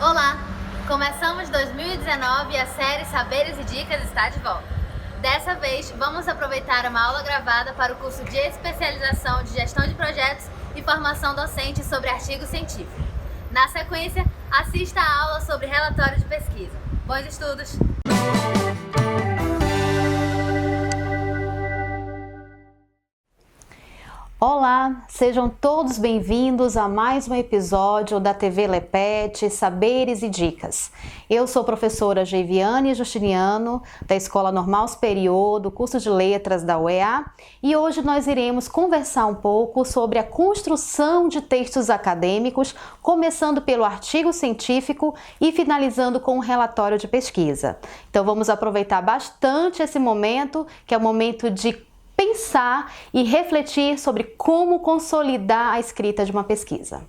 Olá! Começamos 2019 e a série Saberes e Dicas está de volta. Dessa vez, vamos aproveitar uma aula gravada para o curso de especialização de gestão de projetos e formação docente sobre artigo científico. Na sequência, assista a aula sobre relatório de pesquisa. Bons estudos! Olá, sejam todos bem-vindos a mais um episódio da TV Lepete, Saberes e Dicas. Eu sou a professora Geiviane Justiniano, da Escola Normal Superior, do curso de Letras da UEA, e hoje nós iremos conversar um pouco sobre a construção de textos acadêmicos, começando pelo artigo científico e finalizando com um relatório de pesquisa. Então vamos aproveitar bastante esse momento, que é o momento de pensar e refletir sobre como consolidar a escrita de uma pesquisa.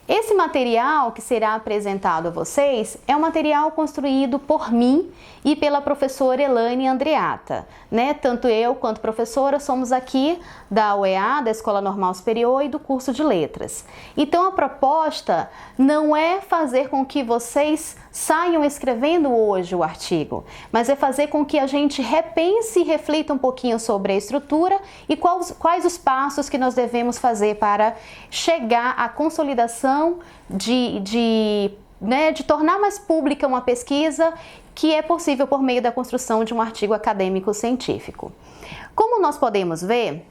Esse material que será apresentado a vocês é um material construído por mim e pela professora Elaine Andreatta, né? Tanto eu quanto professora somos aqui da UEA, da Escola Normal Superior e do curso de Letras. Então a proposta não é fazer com que vocês saiam escrevendo hoje o artigo, mas é fazer com que a gente repense e reflita um pouquinho sobre a estrutura e quais os passos que nós devemos fazer para chegar à consolidação de tornar mais pública uma pesquisa que é possível por meio da construção de um artigo acadêmico científico. Como nós podemos ver,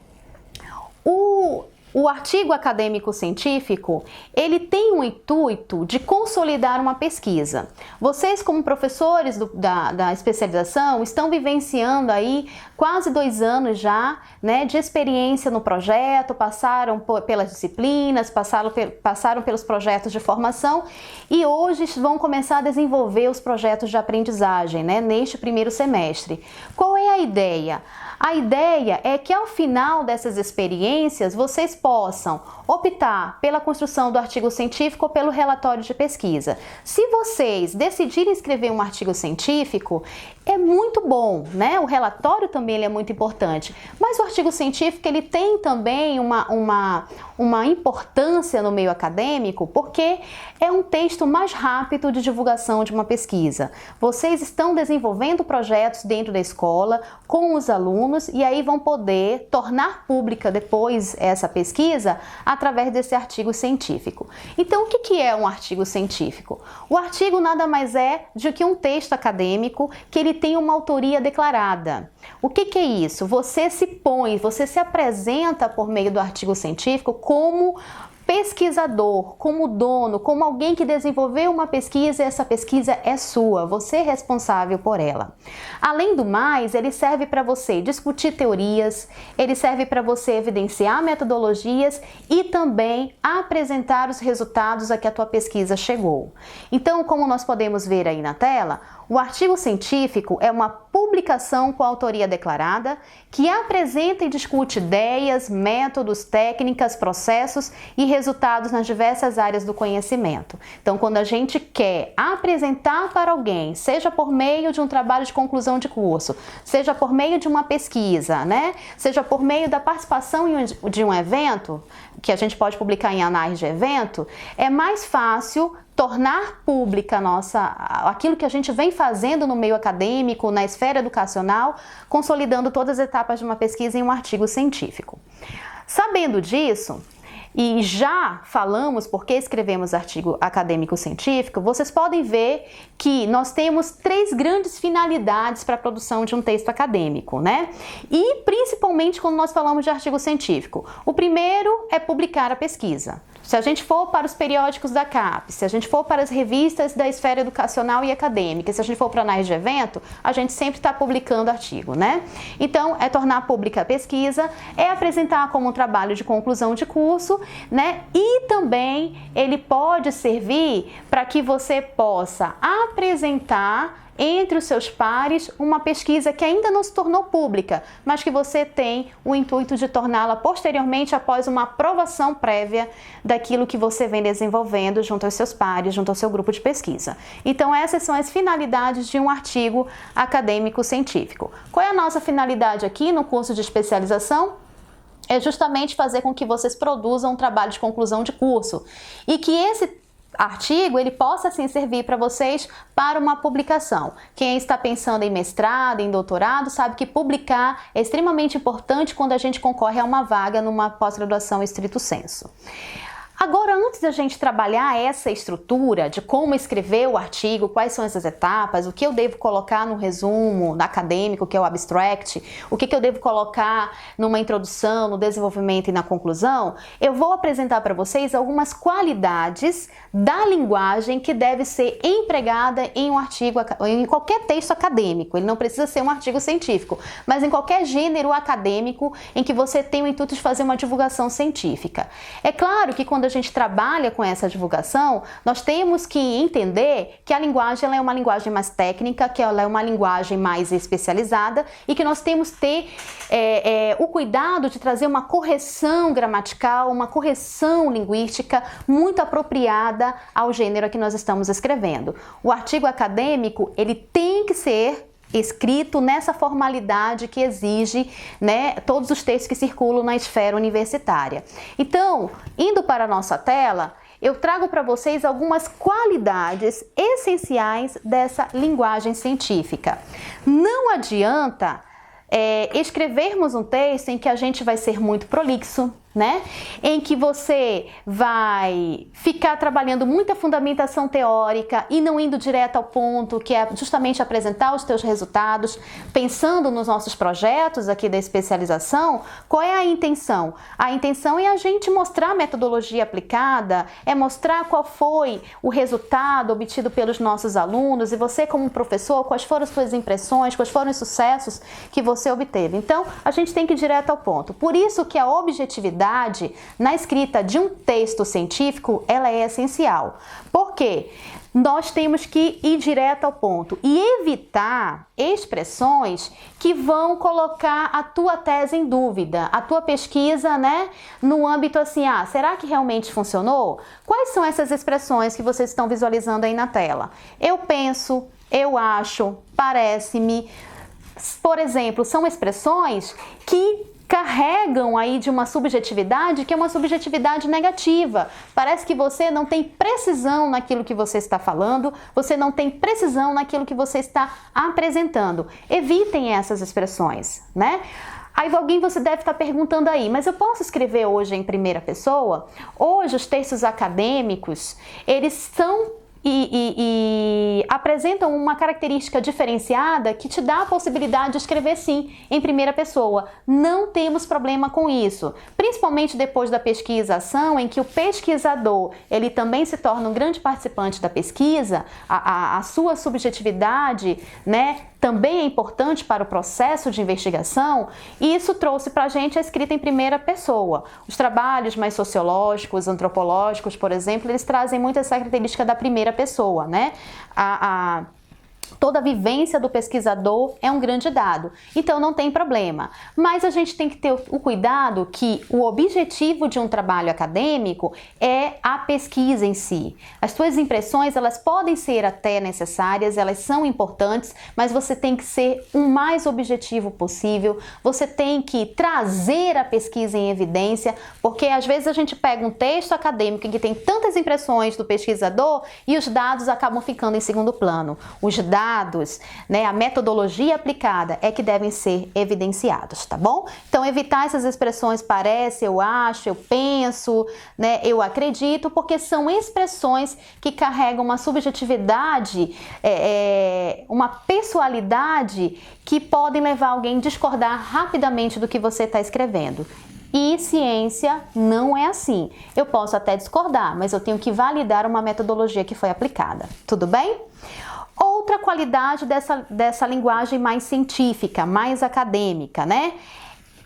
o artigo acadêmico científico, ele tem o intuito de consolidar uma pesquisa. Vocês, como professores da especialização, estão vivenciando aí quase 2 anos já, né, de experiência no projeto, passaram pelas disciplinas, passaram pelos projetos de formação e hoje vão começar a desenvolver os projetos de aprendizagem, né, neste primeiro semestre. Qual é a ideia? A ideia é que ao final dessas experiências vocês possam optar pela construção do artigo científico ou pelo relatório de pesquisa. Se vocês decidirem escrever um artigo científico, é muito bom, né? O relatório também ele é muito importante, mas o artigo científico ele tem também uma importância no meio acadêmico porque é um texto mais rápido de divulgação de uma pesquisa. Vocês estão desenvolvendo projetos dentro da escola com os alunos e aí vão poder tornar pública depois essa pesquisa através desse artigo científico. Então, o que é um artigo científico? O artigo nada mais é do que um texto acadêmico que ele tem uma autoria declarada. O que é isso? Você se apresenta por meio do artigo científico como pesquisador, como dono, como alguém que desenvolveu uma pesquisa e essa pesquisa é sua, você é responsável por ela. Além do mais, ele serve para você discutir teorias, ele serve para você evidenciar metodologias e também apresentar os resultados a que a tua pesquisa chegou. Então, como nós podemos ver aí na tela, o artigo científico é uma publicação com autoria declarada que apresenta e discute ideias, métodos, técnicas, processos e resultados nas diversas áreas do conhecimento. Então, quando a gente quer apresentar para alguém, seja por meio de um trabalho de conclusão de curso, seja por meio de uma pesquisa, né? Seja por meio da participação de um evento, que a gente pode publicar em anais de evento, é mais fácil tornar pública aquilo que a gente vem fazendo no meio acadêmico, na esfera educacional, consolidando todas as etapas de uma pesquisa em um artigo científico. Sabendo disso, e já falamos porque escrevemos artigo acadêmico científico, vocês podem ver que nós temos 3 grandes finalidades para a produção de um texto acadêmico, né? E principalmente quando nós falamos de artigo científico. O primeiro é publicar a pesquisa. Se a gente for para os periódicos da CAPES, se a gente for para as revistas da esfera educacional e acadêmica, se a gente for para anais de evento, a gente sempre está publicando artigo, né? Então, é tornar pública a pesquisa, é apresentar como um trabalho de conclusão de curso, né? E também ele pode servir para que você possa apresentar entre os seus pares uma pesquisa que ainda não se tornou pública, mas que você tem o intuito de torná-la posteriormente após uma aprovação prévia daquilo que você vem desenvolvendo junto aos seus pares, junto ao seu grupo de pesquisa. Então essas são as finalidades de um artigo acadêmico científico. Qual é a nossa finalidade aqui no curso de especialização? É justamente fazer com que vocês produzam um trabalho de conclusão de curso e que esse artigo ele possa assim servir para vocês para uma publicação. Quem está pensando em mestrado, em doutorado, sabe que publicar é extremamente importante quando a gente concorre a uma vaga numa pós-graduação estrito sensu. Agora, antes da gente trabalhar essa estrutura de como escrever o artigo, quais são essas etapas, o que eu devo colocar no resumo acadêmico, que é o abstract, o que eu devo colocar numa introdução, no desenvolvimento e na conclusão, eu vou apresentar para vocês algumas qualidades da linguagem que deve ser empregada em um artigo, em qualquer texto acadêmico. Ele não precisa ser um artigo científico, mas em qualquer gênero acadêmico em que você tem o intuito de fazer uma divulgação científica. É claro que quando a gente trabalha com essa divulgação, nós temos que entender que a linguagem ela é uma linguagem mais técnica, que ela é uma linguagem mais especializada e que nós temos que ter o cuidado de trazer uma correção gramatical, uma correção linguística muito apropriada ao gênero a que nós estamos escrevendo. O artigo acadêmico, ele tem que ser escrito nessa formalidade que exige, né, todos os textos que circulam na esfera universitária. Então, indo para a nossa tela, eu trago para vocês algumas qualidades essenciais dessa linguagem científica. Não adianta escrevermos um texto em que a gente vai ser muito prolixo, né? Em que você vai ficar trabalhando muita fundamentação teórica e não indo direto ao ponto, que é justamente apresentar os teus resultados. Pensando nos nossos projetos aqui da especialização, qual é a intenção? A intenção é a gente mostrar a metodologia aplicada, é mostrar qual foi o resultado obtido pelos nossos alunos e você como professor, quais foram as suas impressões, quais foram os sucessos que você obteve. Então, a gente tem que ir direto ao ponto. Por isso que a objetividade na escrita de um texto científico, ela é essencial. Por quê? Nós temos que ir direto ao ponto e evitar expressões que vão colocar a tua tese em dúvida, a tua pesquisa, né, no âmbito assim, será que realmente funcionou? Quais são essas expressões que vocês estão visualizando aí na tela? Eu penso, eu acho, parece-me. Por exemplo, são expressões que carregam aí de uma subjetividade que é uma subjetividade negativa. Parece que você não tem precisão naquilo que você está falando, você não tem precisão naquilo que você está apresentando. Evitem essas expressões, né? Aí alguém você deve estar perguntando aí, mas eu posso escrever hoje em primeira pessoa? Hoje os textos acadêmicos, eles são e apresentam uma característica diferenciada que te dá a possibilidade de escrever sim em primeira pessoa. Não temos problema com isso, principalmente depois da pesquisação, em que o pesquisador ele também se torna um grande participante da pesquisa, a sua subjetividade, né, também é importante para o processo de investigação, e isso trouxe para a gente a escrita em primeira pessoa. Os trabalhos mais sociológicos, antropológicos, por exemplo, eles trazem muito essa característica da primeira pessoa, né? Toda a vivência do pesquisador é um grande dado, então não tem problema. Mas a gente tem que ter o cuidado que o objetivo de um trabalho acadêmico é a pesquisa em si. As suas impressões, elas podem ser até necessárias, elas são importantes, mas você tem que ser o mais objetivo possível, você tem que trazer a pesquisa em evidência, porque às vezes a gente pega um texto acadêmico em que tem tantas impressões do pesquisador e os dados acabam ficando em segundo plano. Os dados, né, a metodologia aplicada é que devem ser evidenciados, tá bom? Então, evitar essas expressões parece, eu acho, eu penso, né, eu acredito, porque são expressões que carregam uma subjetividade, uma pessoalidade que podem levar alguém a discordar rapidamente do que você está escrevendo. E ciência não é assim. Eu posso até discordar, mas eu tenho que validar uma metodologia que foi aplicada. Tudo bem? Outra qualidade dessa linguagem mais científica, mais acadêmica, né?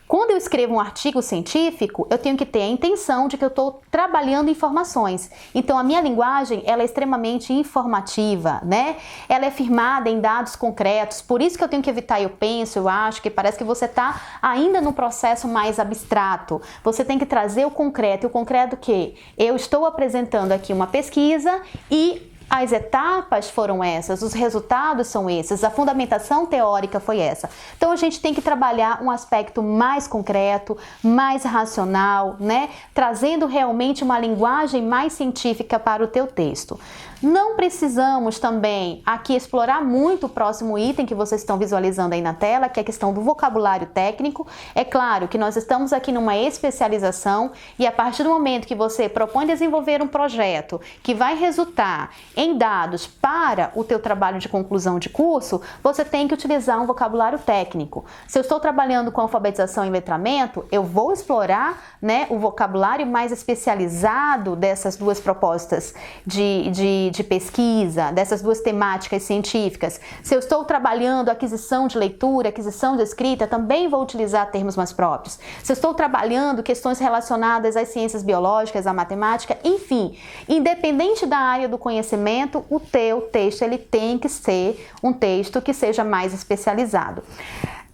Quando eu escrevo um artigo científico, eu tenho que ter a intenção de que eu estou trabalhando informações. Então, a minha linguagem, ela é extremamente informativa, né? Ela é firmada em dados concretos, por isso que eu tenho que evitar eu penso, eu acho, que parece que você está ainda no processo mais abstrato. Você tem que trazer o concreto. E o concreto que eu estou apresentando aqui uma pesquisa e as etapas foram essas, os resultados são esses, a fundamentação teórica foi essa. Então a gente tem que trabalhar um aspecto mais concreto, mais racional, né? Trazendo realmente uma linguagem mais científica para o teu texto. Não precisamos também aqui explorar muito o próximo item que vocês estão visualizando aí na tela, que é a questão do vocabulário técnico. É claro que nós estamos aqui numa especialização e a partir do momento que você propõe desenvolver um projeto que vai resultar em dados para o teu trabalho de conclusão de curso, você tem que utilizar um vocabulário técnico. Se eu estou trabalhando com alfabetização e letramento, eu vou explorar, né, o vocabulário mais especializado dessas duas propostas de pesquisa, dessas duas temáticas científicas. Se eu estou trabalhando aquisição de leitura, aquisição de escrita, também vou utilizar termos mais próprios. Se eu estou trabalhando questões relacionadas às ciências biológicas, à matemática, enfim, independente da área do conhecimento, o teu texto ele tem que ser um texto que seja mais especializado.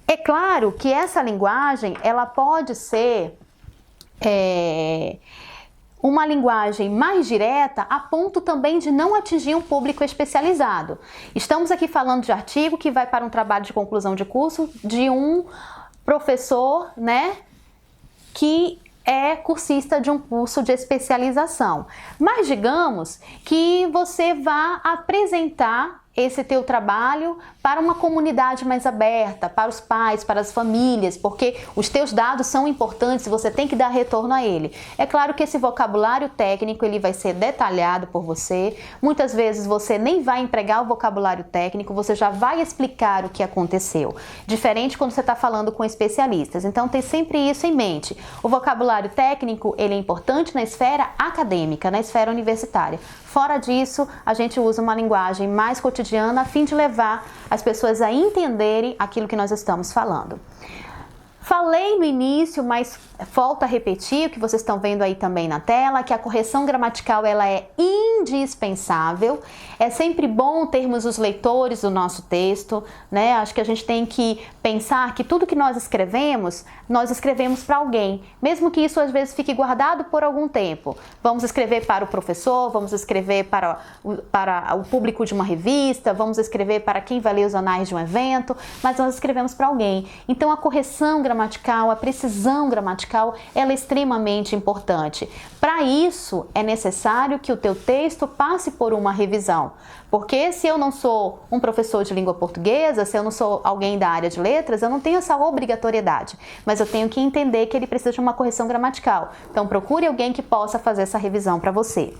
É claro que essa linguagem, ela pode ser uma linguagem mais direta a ponto também de não atingir um público especializado. Estamos aqui falando de artigo que vai para um trabalho de conclusão de curso de um professor, né, que é cursista de um curso de especialização. Mas digamos que você vá apresentar esse teu trabalho para uma comunidade mais aberta, para os pais, para as famílias, porque os teus dados são importantes e você tem que dar retorno a ele. É claro que esse vocabulário técnico ele vai ser detalhado por você. Muitas vezes você nem vai empregar o vocabulário técnico, você já vai explicar o que aconteceu. Diferente quando você está falando com especialistas. Então tem sempre isso em mente. O vocabulário técnico ele é importante na esfera acadêmica, na esfera universitária. Fora disso, a gente usa uma linguagem mais cotidiana a fim de levar as pessoas a entenderem aquilo que nós estamos falando. Falei no início, mas volto a repetir o que vocês estão vendo aí também na tela, que a correção gramatical ela é indispensável. É sempre bom termos os leitores do nosso texto, né? Acho que a gente tem que pensar que tudo que nós escrevemos para alguém, mesmo que isso às vezes fique guardado por algum tempo. Vamos escrever para o professor, vamos escrever para o público de uma revista, vamos escrever para quem vai ler os anais de um evento, mas nós escrevemos para alguém. Então a correção gramatical, a precisão gramatical, ela é extremamente importante. Para isso, é necessário que o teu texto passe por uma revisão. Porque se eu não sou um professor de língua portuguesa, se eu não sou alguém da área de letras, eu não tenho essa obrigatoriedade. Mas eu tenho que entender que ele precisa de uma correção gramatical. Então, procure alguém que possa fazer essa revisão para você,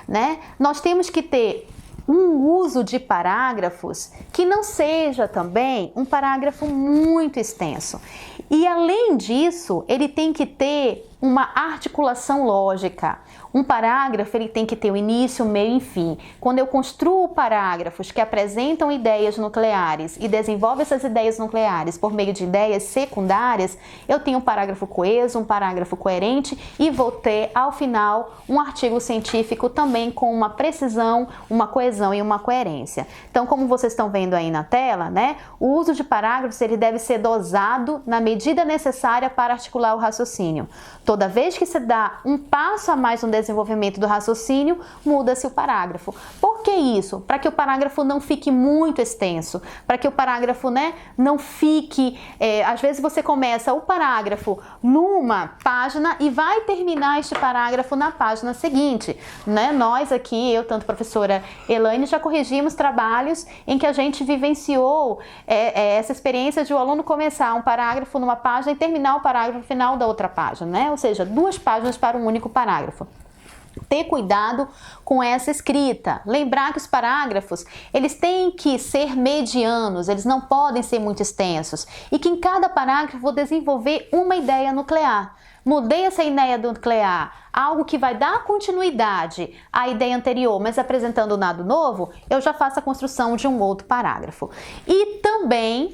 né? Nós temos que ter um uso de parágrafos que não seja também um parágrafo muito extenso. E além disso, ele tem que ter uma articulação lógica. Um parágrafo ele tem que ter o início, meio e fim. Quando eu construo parágrafos que apresentam ideias nucleares e desenvolvo essas ideias nucleares por meio de ideias secundárias, eu tenho um parágrafo coeso, um parágrafo coerente e vou ter, ao final, um artigo científico também com uma precisão, uma coesão e uma coerência. Então, como vocês estão vendo aí na tela, né, o uso de parágrafos ele deve ser dosado na medida necessária para articular o raciocínio. Toda vez que se dá um passo a mais no desenvolvimento do raciocínio, muda-se o parágrafo. Por que isso? Para que o parágrafo não fique muito extenso, para que o parágrafo, né, não fique... às vezes você começa o parágrafo numa página e vai terminar este parágrafo na página seguinte, né? Nós aqui, eu, tanto a professora Elaine, já corrigimos trabalhos em que a gente vivenciou essa experiência de o aluno começar um parágrafo numa página e terminar o parágrafo final da outra página, né? Ou seja, 2 páginas para um único parágrafo. Ter cuidado com essa escrita. Lembrar que os parágrafos, eles têm que ser medianos, eles não podem ser muito extensos. E que em cada parágrafo eu vou desenvolver uma ideia nuclear. Mudei essa ideia nuclear, algo que vai dar continuidade à ideia anterior, mas apresentando nada novo, eu já faço a construção de um outro parágrafo. E também,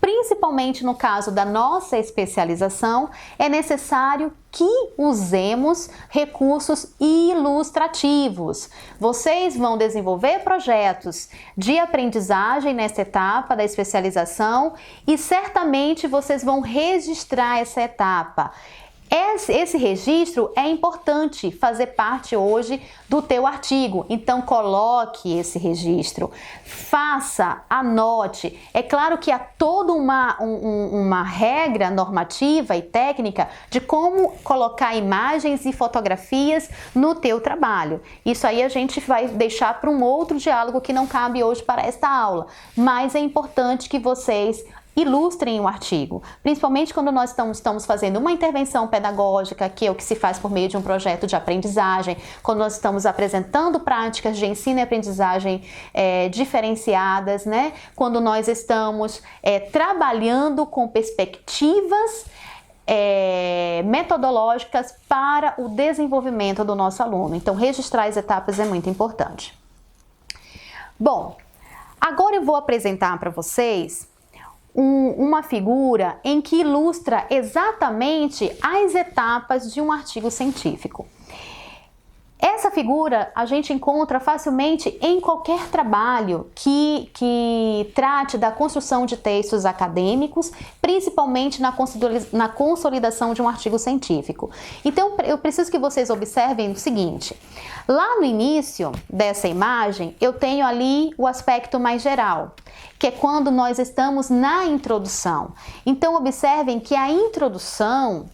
principalmente no caso da nossa especialização, é necessário que usemos recursos ilustrativos. Vocês vão desenvolver projetos de aprendizagem nessa etapa da especialização e certamente vocês vão registrar essa etapa. Esse registro é importante fazer parte hoje do teu artigo, então coloque esse registro, faça, anote. É claro que há toda uma regra normativa e técnica de como colocar imagens e fotografias no teu trabalho. Isso aí a gente vai deixar para um outro diálogo que não cabe hoje para esta aula, mas é importante que vocês ilustrem o artigo, principalmente quando nós estamos fazendo uma intervenção pedagógica, que é o que se faz por meio de um projeto de aprendizagem, quando nós estamos apresentando práticas de ensino e aprendizagem diferenciadas, né? Quando nós estamos trabalhando com perspectivas metodológicas para o desenvolvimento do nosso aluno. Então, registrar as etapas é muito importante. Bom, agora eu vou apresentar para vocês uma figura em que ilustra exatamente as etapas de um artigo científico. Essa figura a gente encontra facilmente em qualquer trabalho que trate da construção de textos acadêmicos, principalmente na consolidação de um artigo científico. Então, eu preciso que vocês observem o seguinte: lá no início dessa imagem, eu tenho ali o aspecto mais geral, que é quando nós estamos na introdução. Então, observem que a introdução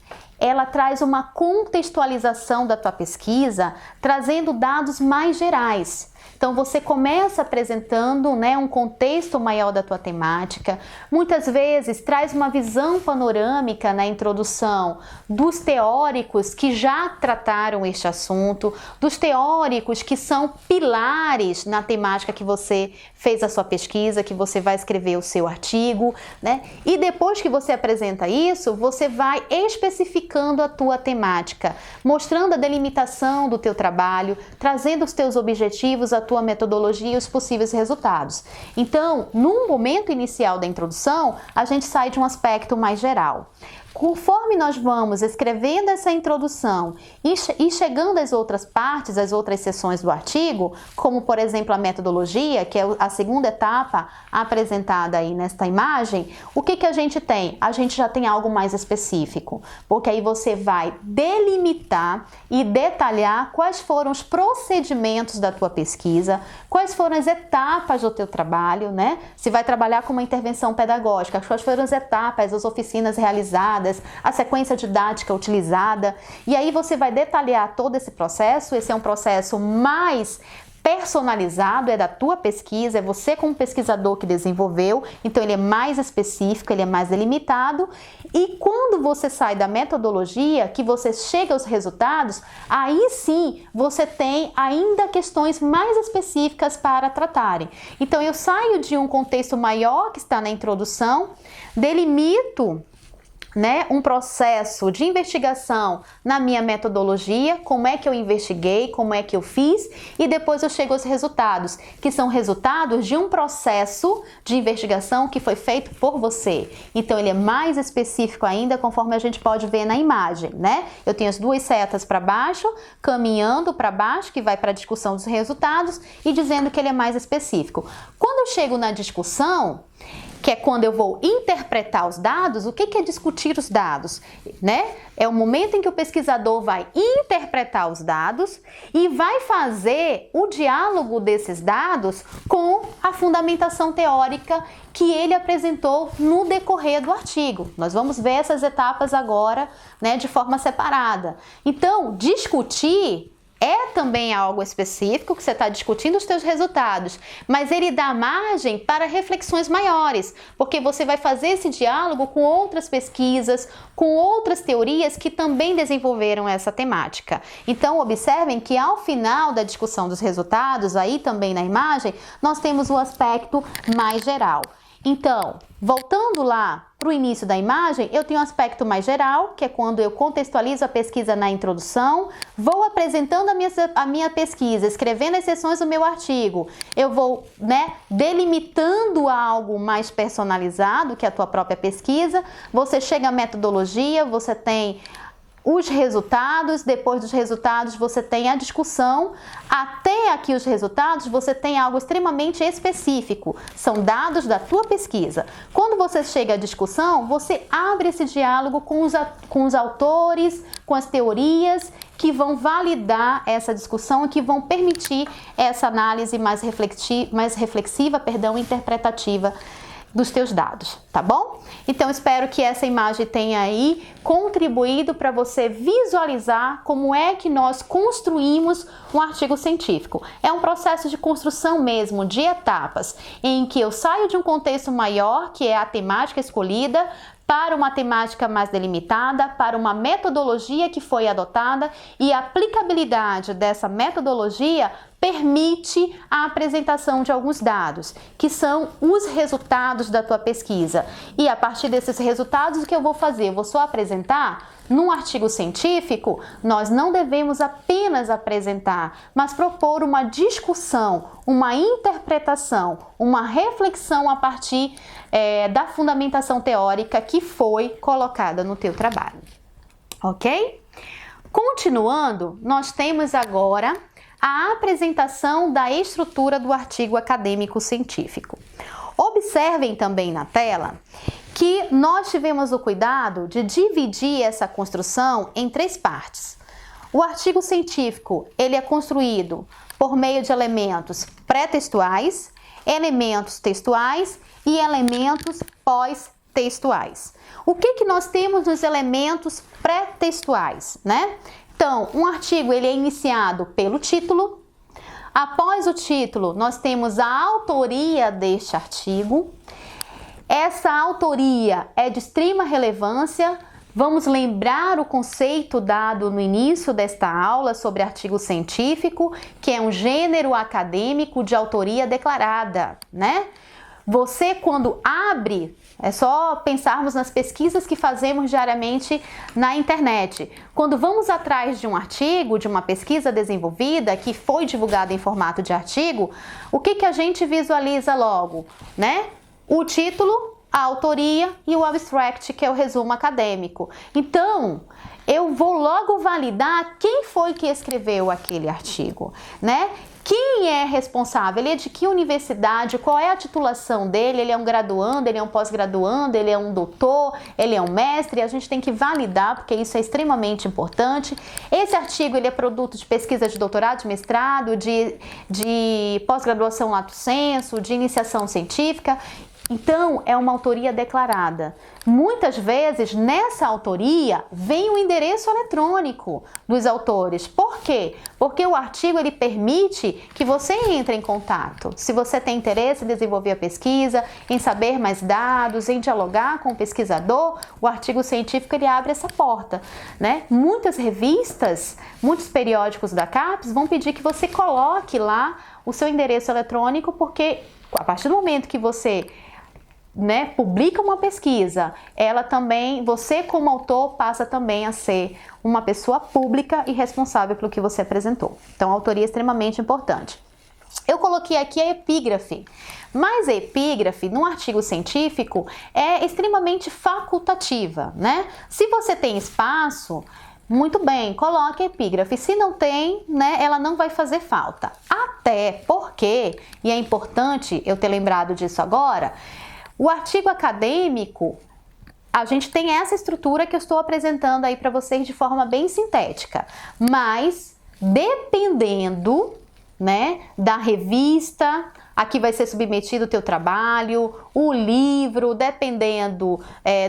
ela traz uma contextualização da tua pesquisa, trazendo dados mais gerais. Então, você começa apresentando, né, um contexto maior da tua temática. Muitas vezes, traz uma visão panorâmica na introdução dos teóricos que já trataram este assunto, dos teóricos que são pilares na temática que você fez a sua pesquisa, que você vai escrever o seu artigo, né? E depois que você apresenta isso, você vai especificando a tua temática, mostrando a delimitação do teu trabalho, trazendo os teus objetivos, a tua metodologia e os possíveis resultados. Então, no momento inicial da introdução, a gente sai de um aspecto mais geral. Conforme nós vamos escrevendo essa introdução e chegando às outras partes, às outras seções do artigo, como por exemplo a metodologia, que é a segunda etapa apresentada aí nesta imagem, o que a gente tem? A gente já tem algo mais específico, porque aí você vai delimitar e detalhar quais foram os procedimentos da tua pesquisa, quais foram as etapas do teu trabalho, né? Se vai trabalhar com uma intervenção pedagógica, quais foram as etapas, as oficinas realizadas, a sequência didática utilizada, e aí você vai detalhar todo esse processo. Esse é um processo mais personalizado, é da tua pesquisa, é você como pesquisador que desenvolveu, então ele é mais específico, ele é mais delimitado. E quando você sai da metodologia, que você chega aos resultados, aí sim você tem ainda questões mais específicas para tratarem. Então eu saio de um contexto maior que está na introdução, delimito, né, um processo de investigação na minha metodologia, como é que eu investiguei, como é que eu fiz, e depois eu chego aos resultados, que são resultados de um processo de investigação que foi feito por você. Então ele é mais específico ainda, conforme a gente pode ver na imagem, né? Eu tenho as duas setas para baixo, caminhando para baixo, que vai para a discussão dos resultados, e dizendo que ele é mais específico. Quando eu chego na discussão, que é quando eu vou interpretar os dados, o que é discutir os dados, né? É o momento em que o pesquisador vai interpretar os dados e vai fazer o diálogo desses dados com a fundamentação teórica que ele apresentou no decorrer do artigo. Nós vamos ver essas etapas agora, né, de forma separada. Então, discutir é também algo específico, que você está discutindo os seus resultados, mas ele dá margem para reflexões maiores, porque você vai fazer esse diálogo com outras pesquisas, com outras teorias que também desenvolveram essa temática. Então, observem que ao final da discussão dos resultados, aí também na imagem, nós temos o aspecto mais geral. Então, voltando lá para o início da imagem, eu tenho um aspecto mais geral, que é quando eu contextualizo a pesquisa na introdução, vou apresentando a minha pesquisa, escrevendo as seções do meu artigo, eu vou, né, delimitando algo mais personalizado, que é a tua própria pesquisa, você chega à metodologia, você tem os resultados, depois dos resultados você tem a discussão, até aqui os resultados você tem algo extremamente específico, são dados da tua pesquisa. Quando você chega à discussão, você abre esse diálogo com os autores, com as teorias que vão validar essa discussão e que vão permitir essa análise mais reflexiva, interpretativa dos teus dados, tá bom? Então espero que essa imagem tenha aí contribuído para você visualizar como é que nós construímos um artigo científico. É um processo de construção mesmo, de etapas, em que eu saio de um contexto maior, que é a temática escolhida, para uma temática mais delimitada, para uma metodologia que foi adotada, e a aplicabilidade dessa metodologia permite a apresentação de alguns dados, que são os resultados da tua pesquisa. E a partir desses resultados, o que eu vou fazer? Eu vou só apresentar? Num artigo científico, nós não devemos apenas apresentar, mas propor uma discussão, uma interpretação, uma reflexão a partir da fundamentação teórica que foi colocada no teu trabalho. Ok? Continuando, nós temos agora a apresentação da estrutura do artigo acadêmico científico. Observem também na tela que nós tivemos o cuidado de dividir essa construção em 3 partes. O artigo científico, ele é construído por meio de elementos pré-textuais, elementos textuais e elementos pós-textuais. O que nós temos nos elementos pré-textuais, né? Então, um artigo ele é iniciado pelo título. Após o título, nós temos a autoria deste artigo. Essa autoria é de extrema relevância. Vamos lembrar o conceito dado no início desta aula sobre artigo científico, que é um gênero acadêmico de autoria declarada, né? Você, quando abre, é só pensarmos nas pesquisas que fazemos diariamente na internet. Quando vamos atrás de um artigo, de uma pesquisa desenvolvida, que foi divulgada em formato de artigo, o que a gente visualiza logo, né? O título, a autoria e o abstract, que é o resumo acadêmico. Então, eu vou logo validar quem foi que escreveu aquele artigo, né? Quem é responsável? Ele é de que universidade? Qual é a titulação dele? Ele é um graduando? Ele é um pós-graduando? Ele é um doutor? Ele é um mestre? A gente tem que validar, porque isso é extremamente importante. Esse artigo ele é produto de pesquisa de doutorado, de mestrado, de pós-graduação lato sensu, de iniciação científica. Então, é uma autoria declarada. Muitas vezes, nessa autoria, vem o endereço eletrônico dos autores. Por quê? Porque o artigo ele permite que você entre em contato. Se você tem interesse em desenvolver a pesquisa, em saber mais dados, em dialogar com o pesquisador, o artigo científico ele abre essa porta, né? Muitas revistas, muitos periódicos da CAPES vão pedir que você coloque lá o seu endereço eletrônico, porque a partir do momento que você publica uma pesquisa, ela também, você como autor passa também a ser uma pessoa pública e responsável pelo que você apresentou. Então, a autoria é extremamente importante. Eu coloquei aqui a epígrafe, mas a epígrafe, num artigo científico, é extremamente facultativa, né? Se você tem espaço, muito bem, coloque a epígrafe. Se não tem, ela não vai fazer falta. Até porque, e é importante eu ter lembrado disso agora, o artigo acadêmico, a gente tem essa estrutura que eu estou apresentando aí para vocês de forma bem sintética, mas dependendo, da revista a que vai ser submetido o teu trabalho, o livro, dependendo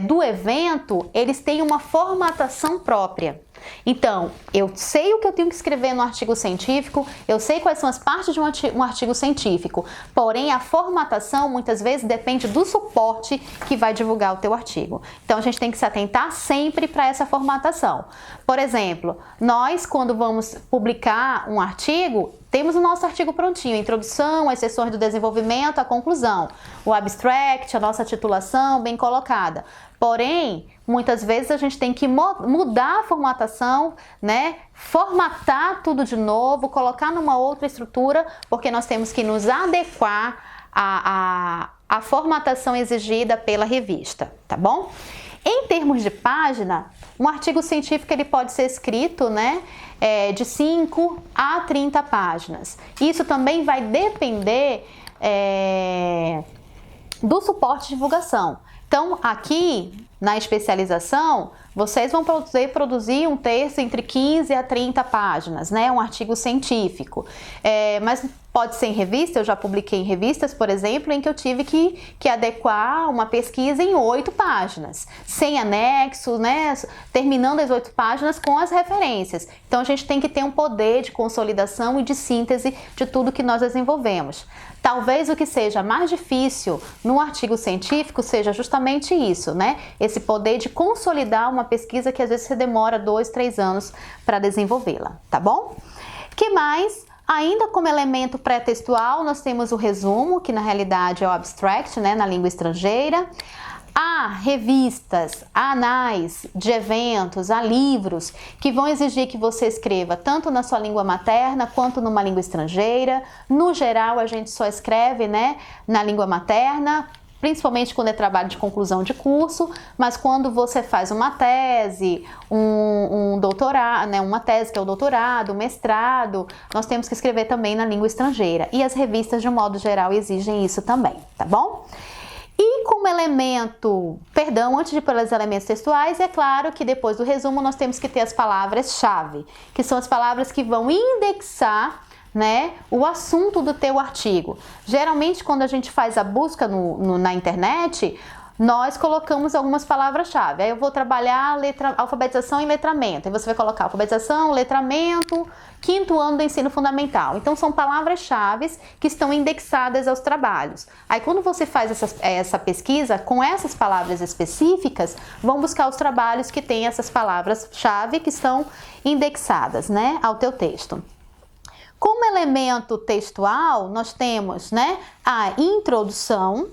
do evento, eles têm uma formatação própria. Então, eu sei o que eu tenho que escrever no artigo científico, eu sei quais são as partes de um artigo científico, porém a formatação muitas vezes depende do suporte que vai divulgar o teu artigo. Então, a gente tem que se atentar sempre para essa formatação. Por exemplo, nós quando vamos publicar um artigo, temos o nosso artigo prontinho, a introdução, as seções do desenvolvimento, a conclusão, o abstract, a nossa titulação bem colocada. Porém, muitas vezes a gente tem que mudar a formatação, formatar tudo de novo, colocar numa outra estrutura, porque nós temos que nos adequar à formatação exigida pela revista, tá bom? Em termos de página, um artigo científico ele pode ser escrito, né, de 5 a 30 páginas. Isso também vai depender do suporte de divulgação. Então, aqui na especialização, vocês vão poder produzir um texto entre 15 a 30 páginas, né? Um artigo científico. Mas pode ser em revista, eu já publiquei em revistas, por exemplo, em que eu tive que adequar uma pesquisa em 8 páginas, sem anexo, né? Terminando as 8 páginas com as referências. Então, a gente tem que ter um poder de consolidação e de síntese de tudo que nós desenvolvemos. Talvez o que seja mais difícil no artigo científico seja justamente isso, né? Esse poder de consolidar uma pesquisa que às vezes você demora 2, 3 anos para desenvolvê-la, tá bom? Que mais? Ainda como elemento pré-textual, nós temos o resumo, que na realidade é o abstract, né, na língua estrangeira. Há revistas, há anais de eventos, há livros que vão exigir que você escreva tanto na sua língua materna quanto numa língua estrangeira. No geral, a gente só escreve, né, na língua materna, principalmente quando é trabalho de conclusão de curso, mas quando você faz uma tese, um doutorado, né, uma tese que é o doutorado, um mestrado, nós temos que escrever também na língua estrangeira. E as revistas, de um modo geral, exigem isso também, tá bom? E como elemento, antes de ir para os elementos textuais, é claro que depois do resumo nós temos que ter as palavras-chave, que são as palavras que vão indexar, né, o assunto do teu artigo. Geralmente, quando a gente faz a busca na internet, nós colocamos algumas palavras-chave. Aí eu vou trabalhar alfabetização e letramento. Aí você vai colocar alfabetização, letramento, 5º ano do ensino fundamental. Então, são palavras-chave que estão indexadas aos trabalhos. Aí, quando você faz essa pesquisa, com essas palavras específicas, vão buscar os trabalhos que têm essas palavras-chave que estão indexadas, né, ao teu texto. Como elemento textual, nós temos, né, a introdução,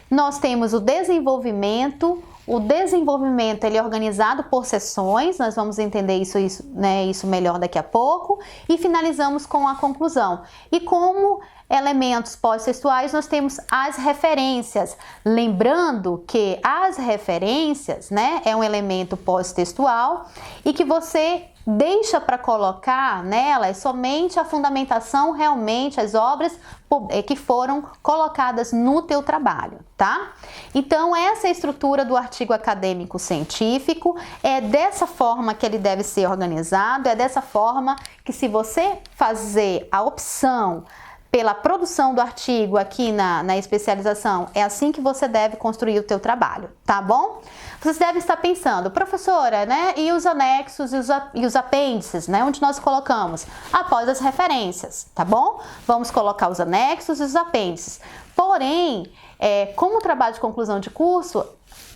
nós temos o desenvolvimento. O desenvolvimento ele é organizado por seções, nós vamos entender isso melhor daqui a pouco, e finalizamos com a conclusão. E como elementos pós-textuais, nós temos as referências. Lembrando que as referências, né, é um elemento pós-textual e que você deixa para colocar nelas somente a fundamentação, realmente as obras que foram colocadas no teu trabalho, tá? Então, essa é a estrutura do artigo acadêmico científico, é dessa forma que ele deve ser organizado, é dessa forma que, se você fazer a opção pela produção do artigo aqui na especialização, é assim que você deve construir o teu trabalho, tá bom? Vocês devem estar pensando, professora, né, e os anexos e os apêndices, né, onde nós colocamos? Após as referências, tá bom? Vamos colocar os anexos e os apêndices. Porém, como trabalho de conclusão de curso,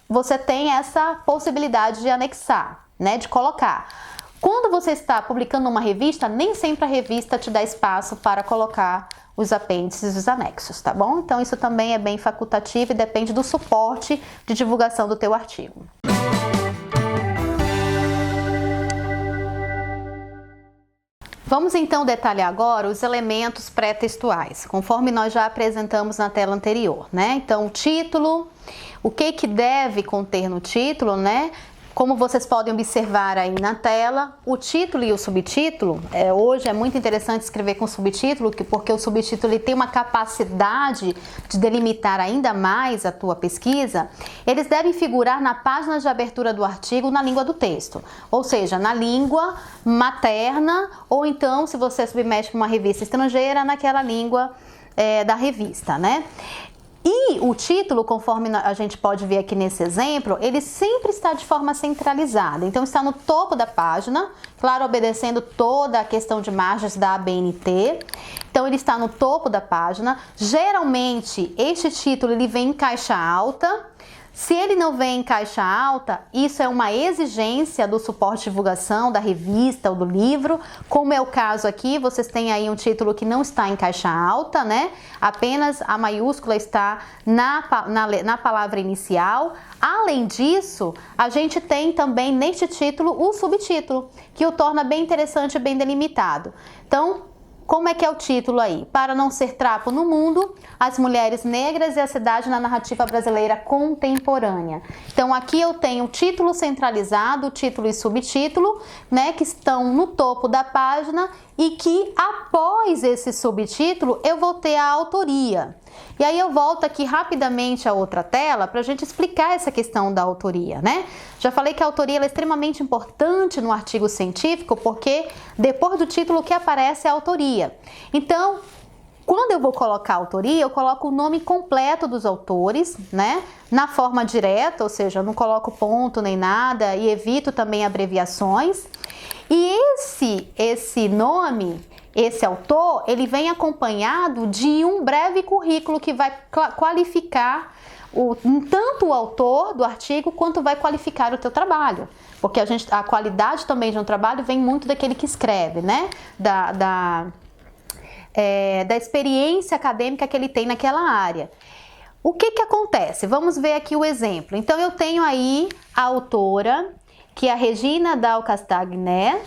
você tem essa possibilidade de anexar, né, de colocar. Quando você está publicando uma revista, nem sempre a revista te dá espaço para colocar os apêndices e os anexos, tá bom? Então, isso também é bem facultativo e depende do suporte de divulgação do teu artigo. Vamos então detalhar agora os elementos pré-textuais, conforme nós já apresentamos na tela anterior, né? Então, o título, o que deve conter no título, né? Como vocês podem observar aí na tela, o título e o subtítulo, hoje é muito interessante escrever com subtítulo, porque o subtítulo ele tem uma capacidade de delimitar ainda mais a tua pesquisa. Eles devem figurar na página de abertura do artigo na língua do texto, ou seja, na língua materna, ou então, se você submete para uma revista estrangeira, naquela língua da revista, né? E o título, conforme a gente pode ver aqui nesse exemplo, ele sempre está de forma centralizada. Então, está no topo da página, claro, obedecendo toda a questão de margens da ABNT. Então, ele está no topo da página. Geralmente, este título ele vem em caixa alta. Se ele não vem em caixa alta, isso é uma exigência do suporte de divulgação da revista ou do livro. Como é o caso aqui, vocês têm aí um título que não está em caixa alta, né? Apenas a maiúscula está na palavra inicial. Além disso, a gente tem também neste título o subtítulo, que o torna bem interessante e bem delimitado. Então, Como é que é o título aí? Para não ser trapo no mundo, as mulheres negras e a cidade na narrativa brasileira contemporânea. Então aqui eu tenho o título centralizado, título e subtítulo, né, que estão no topo da página e que após esse subtítulo eu vou ter a autoria. E aí eu volto aqui rapidamente a outra tela para a gente explicar essa questão da autoria, né? Já falei que a autoria ela é extremamente importante no artigo científico porque depois do título que aparece é a autoria. Então, quando eu vou colocar a autoria, eu coloco o nome completo dos autores, né? Na forma direta, ou seja, eu não coloco ponto nem nada e evito também abreviações. E esse nome, esse autor, ele vem acompanhado de um breve currículo que vai qualificar tanto o autor do artigo quanto vai qualificar o teu trabalho. Porque a qualidade também de um trabalho vem muito daquele que escreve, né? Da experiência acadêmica que ele tem naquela área. O que acontece? Vamos ver aqui o exemplo. Então, eu tenho aí a autora, que é a Regina Dal Castagné.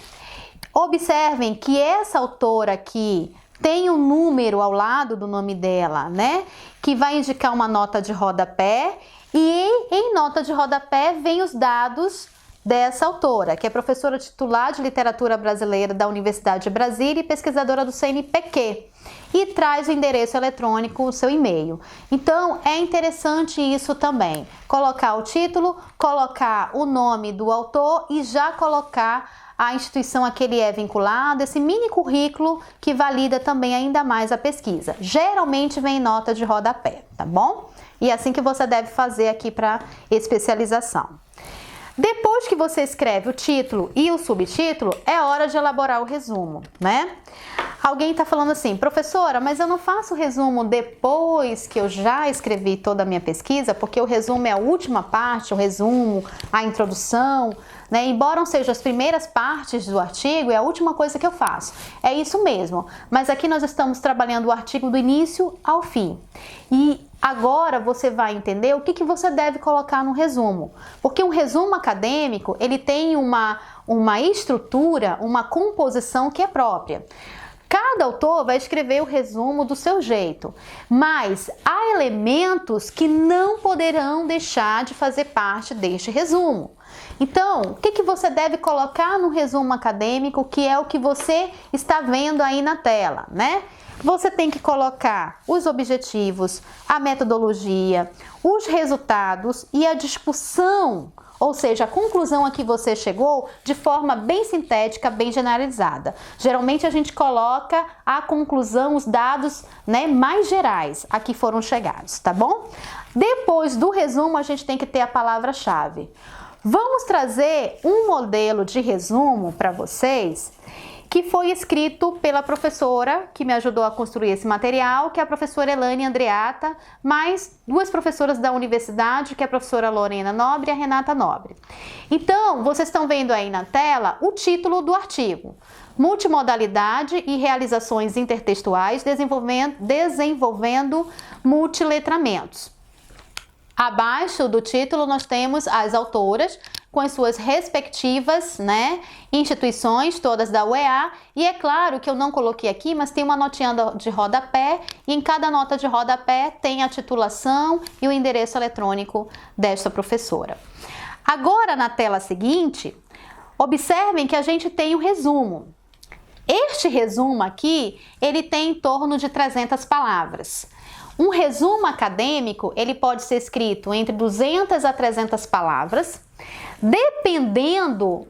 Observem que essa autora aqui tem um número ao lado do nome dela, né? Que vai indicar uma nota de rodapé. E em nota de rodapé vem os dados dessa autora, que é professora titular de literatura brasileira da Universidade de Brasília e pesquisadora do CNPq, e traz o endereço eletrônico, o seu e-mail. Então, é interessante isso também, colocar o título, colocar o nome do autor e já colocar a instituição a que ele é vinculado, esse mini currículo que valida também ainda mais a pesquisa. Geralmente vem nota de rodapé, tá bom? E é assim que você deve fazer aqui para especialização. Depois que você escreve o título e o subtítulo, é hora de elaborar o resumo, né? Alguém está falando assim, professora, mas eu não faço o resumo depois que eu já escrevi toda a minha pesquisa, porque o resumo é a última parte, o resumo, a introdução, né? Embora não sejam as primeiras partes do artigo, é a última coisa que eu faço. É isso mesmo, mas aqui nós estamos trabalhando o artigo do início ao fim. E agora você vai entender o que você deve colocar no resumo. Porque um resumo acadêmico, ele tem uma estrutura, uma composição que é própria. Cada autor vai escrever o resumo do seu jeito, mas há elementos que não poderão deixar de fazer parte deste resumo. Então, o que você deve colocar no resumo acadêmico, que é o que você está vendo aí na tela, né? Você tem que colocar os objetivos, a metodologia, os resultados e a discussão, ou seja, a conclusão a que você chegou de forma bem sintética, bem generalizada. Geralmente a gente coloca a conclusão, os dados, né, mais gerais a que foram chegados, tá bom? Depois do resumo a gente tem que ter a palavra-chave. Vamos trazer um modelo de resumo para vocês que foi escrito pela professora que me ajudou a construir esse material, que é a professora Elaine Andreata, mais duas professoras da universidade, que é a professora Lorena Nobre e a Renata Nobre. Então, vocês estão vendo aí na tela o título do artigo: Multimodalidade e realizações intertextuais desenvolvendo multiletramentos. Abaixo do título nós temos as autoras com as suas respectivas, né, instituições, todas da UEA, e é claro que eu não coloquei aqui, mas tem uma notinha de rodapé, e em cada nota de rodapé tem a titulação e o endereço eletrônico desta professora. Agora, na tela seguinte, observem que a gente tem o resumo. Este resumo aqui, ele tem em torno de 300 palavras. Um resumo acadêmico, ele pode ser escrito entre 200 a 300 palavras. Dependendo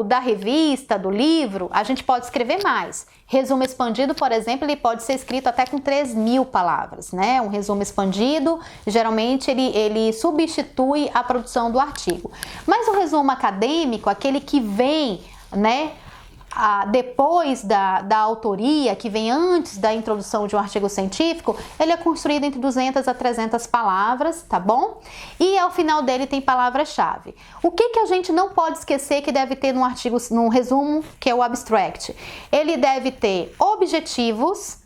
da revista, do livro, a gente pode escrever mais. Resumo expandido, por exemplo, ele pode ser escrito até com 3.000 palavras, né? Um resumo expandido, geralmente ele substitui a produção do artigo. Mas o resumo acadêmico, aquele que vem, né, depois da autoria, que vem antes da introdução de um artigo científico, ele é construído entre 200 a 300 palavras, tá bom? E ao final dele tem palavra-chave. O que a gente não pode esquecer que deve ter num resumo, que é o abstract? Ele deve ter objetivos,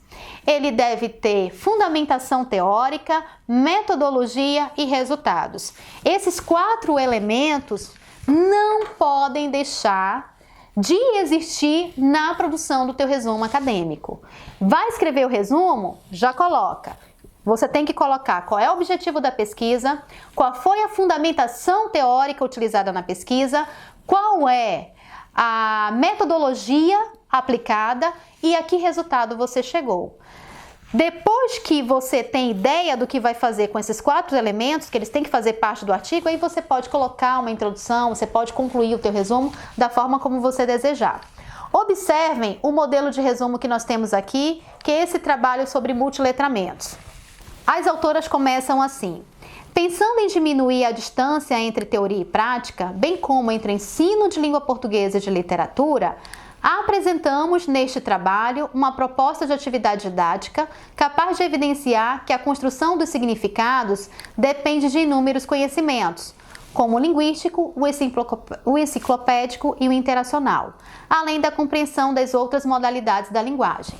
ele deve ter fundamentação teórica, metodologia e resultados. Esses 4 elementos não podem deixar de existir na produção do teu resumo acadêmico. Vai escrever o resumo? Já coloca. Você tem que colocar qual é o objetivo da pesquisa, qual foi a fundamentação teórica utilizada na pesquisa, qual é a metodologia aplicada e a que resultado você chegou. Depois que você tem ideia do que vai fazer com esses 4 elementos, que eles têm que fazer parte do artigo, aí você pode colocar uma introdução, você pode concluir o teu resumo da forma como você desejar. Observem o modelo de resumo que nós temos aqui, que é esse trabalho sobre multiletramentos. As autoras começam assim: pensando em diminuir a distância entre teoria e prática, bem como entre ensino de língua portuguesa e de literatura, apresentamos neste trabalho uma proposta de atividade didática capaz de evidenciar que a construção dos significados depende de inúmeros conhecimentos, como o linguístico, o enciclopédico e o interacional, além da compreensão das outras modalidades da linguagem.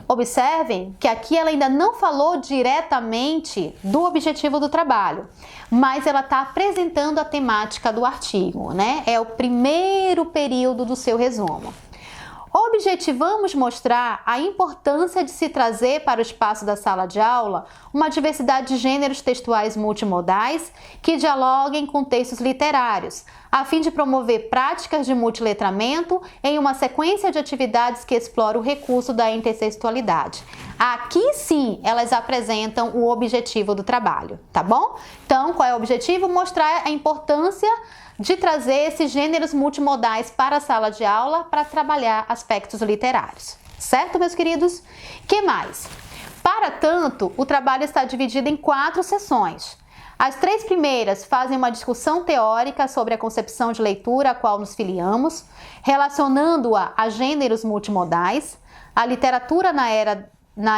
Observem que aqui ela ainda não falou diretamente do objetivo do trabalho, mas ela está apresentando a temática do artigo, né? É o primeiro período do seu resumo. Objetivamos mostrar a importância de se trazer para o espaço da sala de aula uma diversidade de gêneros textuais multimodais que dialoguem com textos literários, a fim de promover práticas de multiletramento em uma sequência de atividades que exploram o recurso da intertextualidade. Aqui sim, elas apresentam o objetivo do trabalho, tá bom? Então, qual é o objetivo? Mostrar a importância de trazer esses gêneros multimodais para a sala de aula para trabalhar aspectos literários. Certo, meus queridos? Que mais? Para tanto, o trabalho está dividido em 4 sessões. As 3 primeiras fazem uma discussão teórica sobre a concepção de leitura a qual nos filiamos, relacionando-a a gêneros multimodais, a literatura na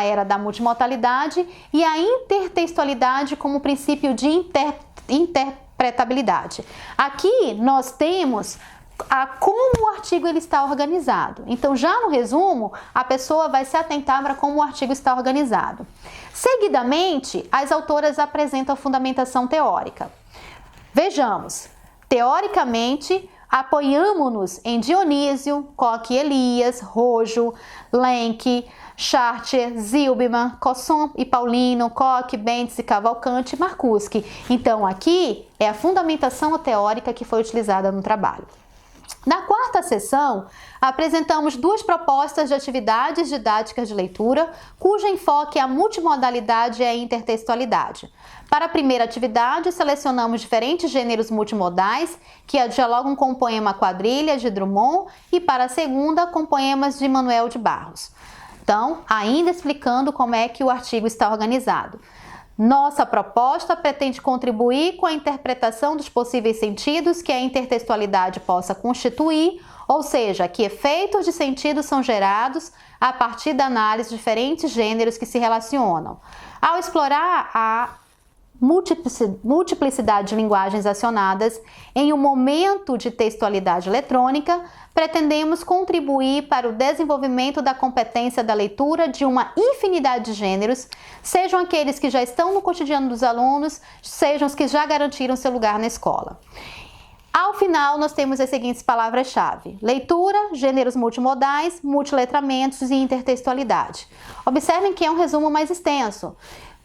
era da multimodalidade e a intertextualidade como princípio de interpretabilidade. Aqui nós temos como o artigo ele está organizado. Então, já no resumo, a pessoa vai se atentar para como o artigo está organizado. Seguidamente, as autoras apresentam a fundamentação teórica. Vejamos, teoricamente, apoiamo-nos em Dionísio, Koch e Elias, Rojo, Lenk, Chartier, Zilberman, Cosson e Paulino, Koch, Bentz e Cavalcante e Marcuski. Então, aqui é a fundamentação teórica que foi utilizada no trabalho. Na 4ª sessão, apresentamos 2 propostas de atividades didáticas de leitura, cujo enfoque é a multimodalidade e a intertextualidade. Para a primeira atividade, selecionamos diferentes gêneros multimodais que dialogam com o poema Quadrilha de Drummond e para a segunda, com poemas de Manuel de Barros. Então, ainda explicando como é que o artigo está organizado. Nossa proposta pretende contribuir com a interpretação dos possíveis sentidos que a intertextualidade possa constituir, ou seja, que efeitos de sentido são gerados a partir da análise de diferentes gêneros que se relacionam. Ao explorar a multiplicidade de linguagens acionadas em um momento de textualidade eletrônica, pretendemos contribuir para o desenvolvimento da competência da leitura de uma infinidade de gêneros, sejam aqueles que já estão no cotidiano dos alunos, sejam os que já garantiram seu lugar na escola. Ao final, nós temos as seguintes palavras-chave: leitura, gêneros multimodais, multiletramentos e intertextualidade. Observem que é um resumo mais extenso.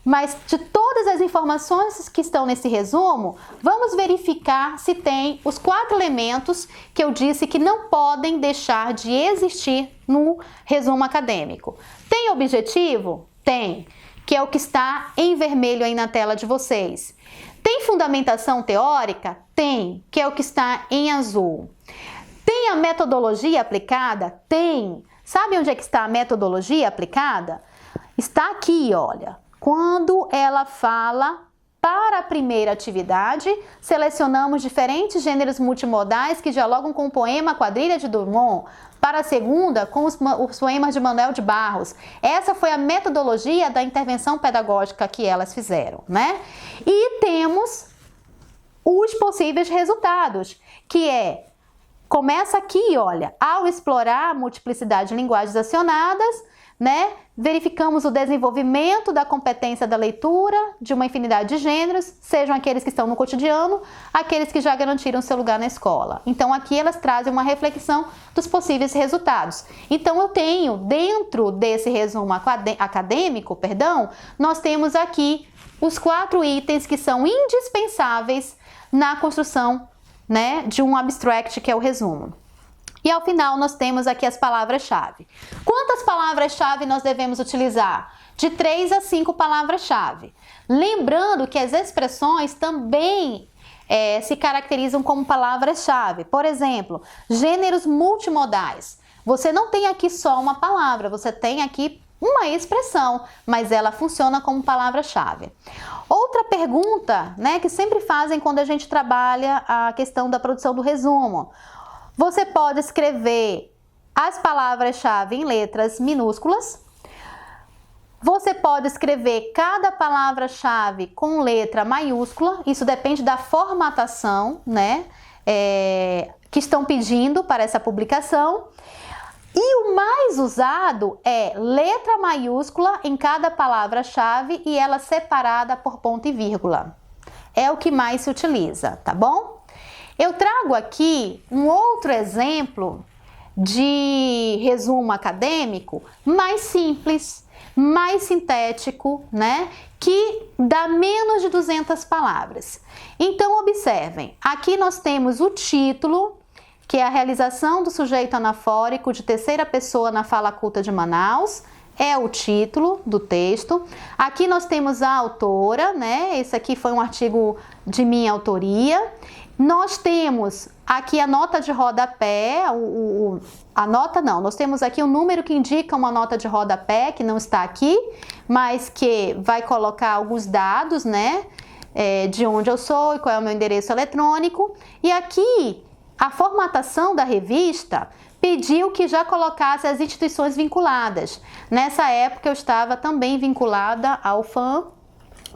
Mas de todas as informações que estão nesse resumo, vamos verificar se tem os 4 elementos que eu disse que não podem deixar de existir no resumo acadêmico. Tem objetivo? Tem, que é o que está em vermelho aí na tela de vocês. Tem fundamentação teórica? Tem, que é o que está em azul. Tem a metodologia aplicada? Tem. Sabe onde é que está a metodologia aplicada? Está aqui, olha. Quando ela fala para a primeira atividade, selecionamos diferentes gêneros multimodais que dialogam com o poema Quadrilha de Drummond. Para a segunda, com os poemas de Manuel de Barros. Essa foi a metodologia da intervenção pedagógica que elas fizeram, né? E temos os possíveis resultados, que começa aqui, olha, ao explorar a multiplicidade de linguagens acionadas, né? Verificamos o desenvolvimento da competência da leitura de uma infinidade de gêneros, sejam aqueles que estão no cotidiano, aqueles que já garantiram seu lugar na escola. Então aqui elas trazem uma reflexão dos possíveis resultados. Então eu tenho, dentro desse resumo acadêmico, nós temos aqui os 4 itens que são indispensáveis na construção, né, de um abstract, que é o resumo. E ao final nós temos aqui as palavras-chave. Quantas palavras-chave nós devemos utilizar? De 3 a 5 palavras-chave. Lembrando que as expressões também se caracterizam como palavras-chave. Por exemplo, gêneros multimodais. Você não tem aqui só uma palavra, você tem aqui uma expressão, mas ela funciona como palavra-chave. Outra pergunta, né, que sempre fazem quando a gente trabalha a questão da produção do resumo. Você pode escrever as palavras-chave em letras minúsculas. Você pode escrever cada palavra-chave com letra maiúscula. Isso depende da formatação, né, que estão pedindo para essa publicação. E o mais usado é letra maiúscula em cada palavra-chave e ela separada por ponto e vírgula. É o que mais se utiliza, tá bom? Eu trago aqui um outro exemplo de resumo acadêmico mais simples, mais sintético, né? Que dá menos de 200 palavras. Então, observem, aqui nós temos o título, que é a realização do sujeito anafórico de terceira pessoa na fala culta de Manaus. É o título do texto. Aqui nós temos a autora, né? Esse aqui foi um artigo de minha autoria. Nós temos aqui a nota de rodapé, nós temos aqui um número que indica uma nota de rodapé, que não está aqui, mas que vai colocar alguns dados, né? De onde eu sou e qual é o meu endereço eletrônico. E aqui, a formatação da revista pediu que já colocasse as instituições vinculadas. Nessa época eu estava também vinculada ao FAM,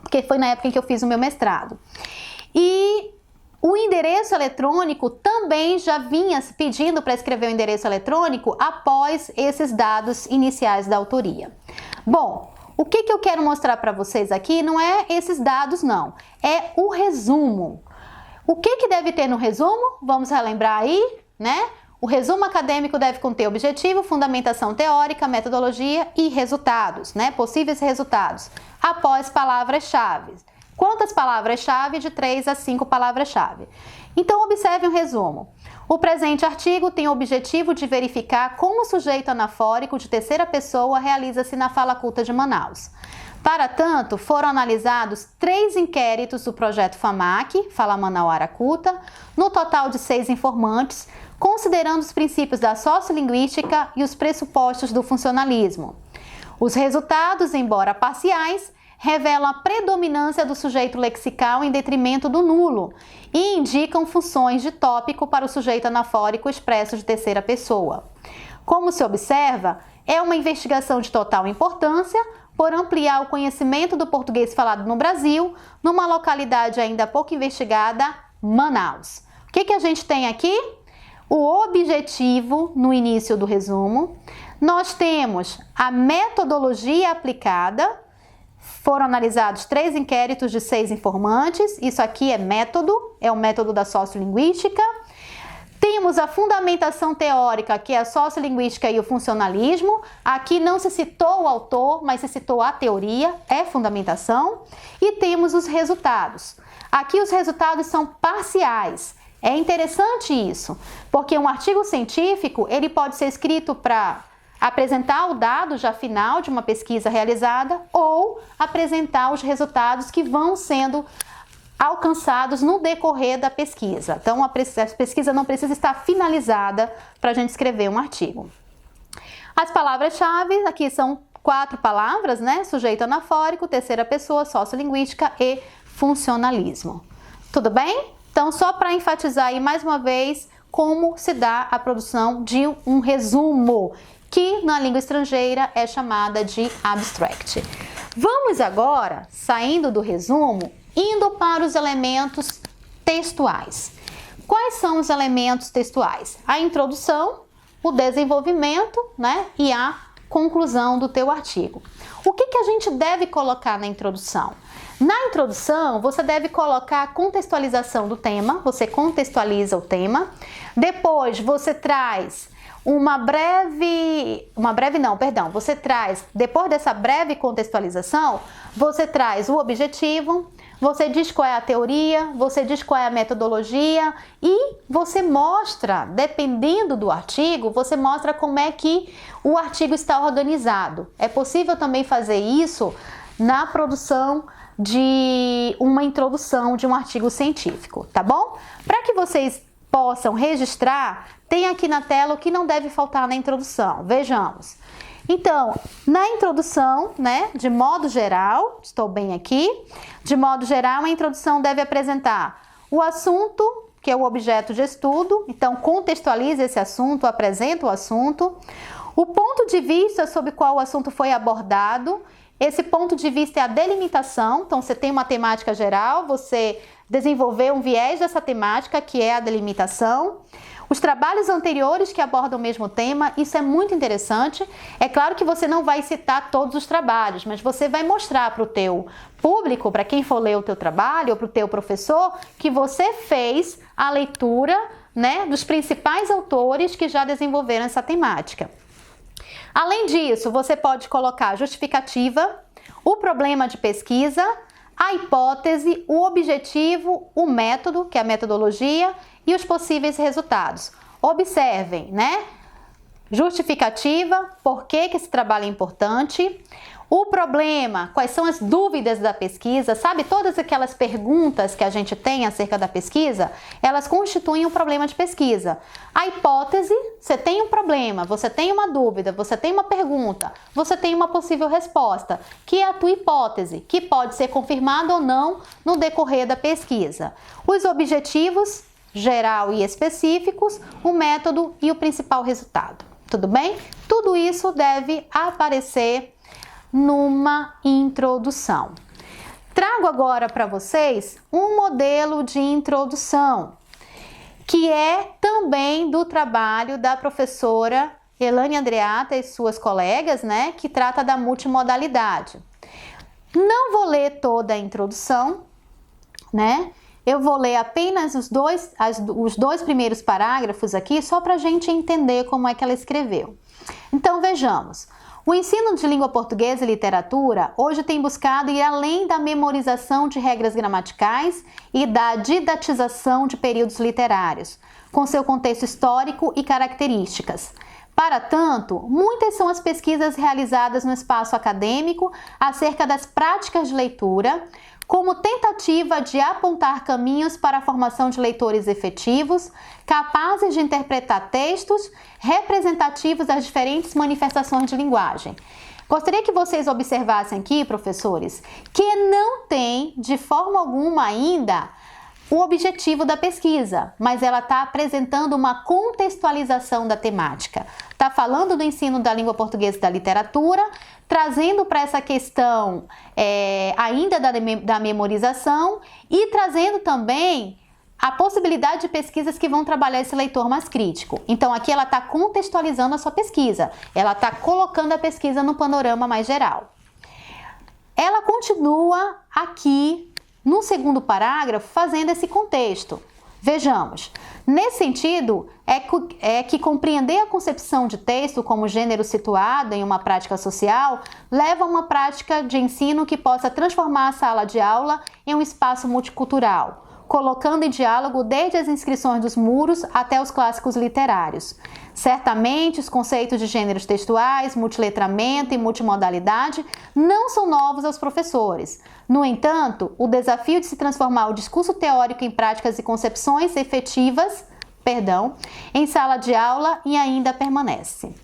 porque foi na época em que eu fiz o meu mestrado. E o endereço eletrônico também já vinha pedindo para escrever o endereço eletrônico após esses dados iniciais da autoria. Bom, o que eu quero mostrar para vocês aqui não é esses dados não, é o resumo. O que deve ter no resumo? Vamos relembrar aí, né? O resumo acadêmico deve conter objetivo, fundamentação teórica, metodologia e resultados, né? Possíveis resultados, após palavras-chave. Quantas palavras-chave? De 3 a 5 palavras-chave. Então, observe o resumo. O presente artigo tem o objetivo de verificar como o sujeito anafórico de terceira pessoa realiza-se na fala culta de Manaus. Para tanto, foram analisados 3 inquéritos do projeto FAMAC, Fala Manauara Culta, no total de 6 informantes, considerando os princípios da sociolinguística e os pressupostos do funcionalismo. Os resultados, embora parciais, revelam a predominância do sujeito lexical em detrimento do nulo e indicam funções de tópico para o sujeito anafórico expresso de terceira pessoa. Como se observa, é uma investigação de total importância por ampliar o conhecimento do português falado no Brasil, numa localidade ainda pouco investigada, Manaus. O que a gente tem aqui? O objetivo no início do resumo. Nós temos a metodologia aplicada. Foram analisados 3 inquéritos de 6 informantes. Isso aqui é método, é o método da sociolinguística. Temos a fundamentação teórica, que é a sociolinguística e o funcionalismo. Aqui não se citou o autor, mas se citou a teoria, é fundamentação. E temos os resultados. Aqui os resultados são parciais. É interessante isso, porque um artigo científico, ele pode ser escrito para apresentar o dado já final de uma pesquisa realizada ou apresentar os resultados que vão sendo alcançados no decorrer da pesquisa. Então, a pesquisa não precisa estar finalizada para a gente escrever um artigo. As palavras-chave aqui são 4 palavras, né? Sujeito anafórico, terceira pessoa, sociolinguística e funcionalismo. Tudo bem? Então, só para enfatizar aí mais uma vez como se dá a produção de um resumo, que na língua estrangeira é chamada de abstract. Vamos agora, saindo do resumo, indo para os elementos textuais. Quais são os elementos textuais? A introdução, o desenvolvimento, né, e a conclusão do teu artigo. O que a gente deve colocar na introdução? Na introdução, você deve colocar a contextualização do tema, você contextualiza o tema, depois você traz você traz, depois dessa breve contextualização, você traz o objetivo, você diz qual é a teoria, você diz qual é a metodologia e você mostra, dependendo do artigo, você mostra como é que o artigo está organizado. É possível também fazer isso na produção de uma introdução de um artigo científico, tá bom? Para que vocês possam registrar, tem aqui na tela o que não deve faltar na introdução. Vejamos. Então, na introdução, né, de modo geral, estou bem aqui, de modo geral, a introdução deve apresentar o assunto, que é o objeto de estudo, então contextualize esse assunto, apresenta o assunto, o ponto de vista sobre qual o assunto foi abordado. Esse ponto de vista é a delimitação, então você tem uma temática geral, você desenvolveu um viés dessa temática, que é a delimitação. Os trabalhos anteriores que abordam o mesmo tema, isso é muito interessante. É claro que você não vai citar todos os trabalhos, mas você vai mostrar para o teu público, para quem for ler o teu trabalho, ou para o teu professor, que você fez a leitura, né, dos principais autores que já desenvolveram essa temática. Além disso, você pode colocar a justificativa, o problema de pesquisa, a hipótese, o objetivo, o método, que é a metodologia, e os possíveis resultados. Observem, né? Justificativa, por que esse trabalho é importante, o problema, quais são as dúvidas da pesquisa, sabe? Todas aquelas perguntas que a gente tem acerca da pesquisa, elas constituem um problema de pesquisa. A hipótese, você tem um problema, você tem uma dúvida, você tem uma pergunta, você tem uma possível resposta, que é a tua hipótese, que pode ser confirmada ou não no decorrer da pesquisa. Os objetivos, geral e específicos, o método e o principal resultado. Tudo bem? Tudo isso deve aparecer numa introdução. Trago agora para vocês um modelo de introdução, que é também do trabalho da professora Elane Andreatta e suas colegas, né, que trata da multimodalidade. Não vou ler toda a introdução, né? Eu vou ler apenas os dois primeiros parágrafos aqui, só para a gente entender como é que ela escreveu. Então, vejamos. O ensino de língua portuguesa e literatura hoje tem buscado ir além da memorização de regras gramaticais e da didatização de períodos literários, com seu contexto histórico e características. Para tanto, muitas são as pesquisas realizadas no espaço acadêmico acerca das práticas de leitura, como tentativa de apontar caminhos para a formação de leitores efetivos, capazes de interpretar textos representativos das diferentes manifestações de linguagem. Gostaria que vocês observassem aqui, professores, que não tem de forma alguma ainda o objetivo da pesquisa, mas ela está apresentando uma contextualização da temática. Está falando do ensino da língua portuguesa e da literatura, trazendo para essa questão ainda da memorização e trazendo também a possibilidade de pesquisas que vão trabalhar esse leitor mais crítico. Então aqui ela está contextualizando a sua pesquisa, ela está colocando a pesquisa no panorama mais geral. Ela continua aqui no segundo parágrafo fazendo esse contexto. Vejamos, nesse sentido, é que compreender a concepção de texto como gênero situado em uma prática social leva a uma prática de ensino que possa transformar a sala de aula em um espaço multicultural, colocando em diálogo desde as inscrições dos muros até os clássicos literários. Certamente, os conceitos de gêneros textuais, multiletramento e multimodalidade não são novos aos professores. No entanto, o desafio de se transformar o discurso teórico em práticas e concepções efetivas, em sala de aula ainda permanece.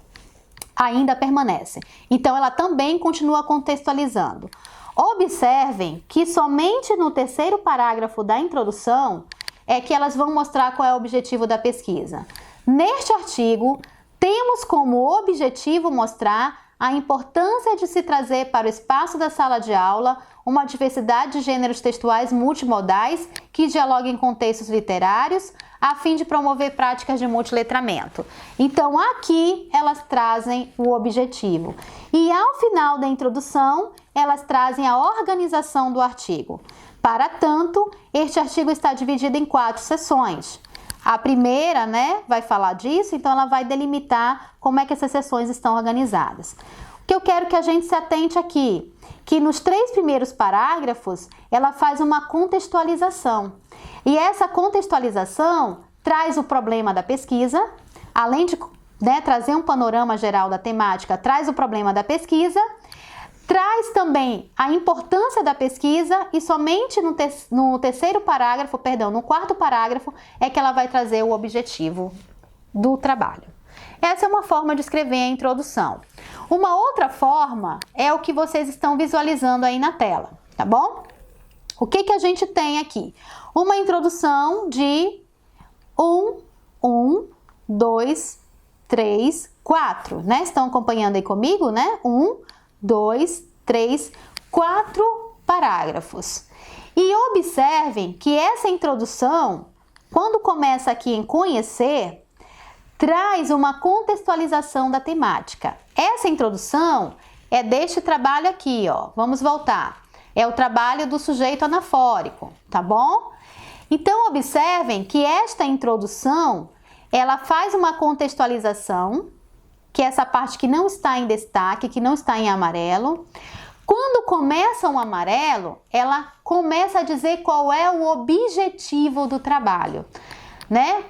Então, ela também continua contextualizando. Observem que somente no terceiro parágrafo da introdução é que elas vão mostrar qual é o objetivo da pesquisa. Neste artigo, temos como objetivo mostrar a importância de se trazer para o espaço da sala de aula uma diversidade de gêneros textuais multimodais que dialoguem com textos literários, a fim de promover práticas de multiletramento. Então, aqui elas trazem o objetivo. E ao final da introdução, elas trazem a organização do artigo. Para tanto, este artigo está dividido em 4 seções. A primeira, vai falar disso, então ela vai delimitar como é que essas seções estão organizadas. O que eu quero que a gente se atente aqui, que nos 3 primeiros parágrafos, ela faz uma contextualização. E essa contextualização traz o problema da pesquisa, além de trazer um panorama geral da temática, traz o problema da pesquisa, traz também a importância da pesquisa e somente no 4º parágrafo é que ela vai trazer o objetivo do trabalho. Essa é uma forma de escrever a introdução. Uma outra forma é o que vocês estão visualizando aí na tela, tá bom? O que a gente tem aqui? Uma introdução de 1, 2, 3, 4, Estão acompanhando aí comigo, 1, 2, 3, 4 parágrafos. E observem que essa introdução, quando começa aqui em conhecer, traz uma contextualização da temática. Essa introdução é deste trabalho aqui, ó. Vamos voltar. É o trabalho do sujeito anafórico, tá bom? Então, observem que esta introdução, ela faz uma contextualização, que é essa parte que não está em destaque, que não está em amarelo. Quando começa o amarelo, ela começa a dizer qual é o objetivo do trabalho.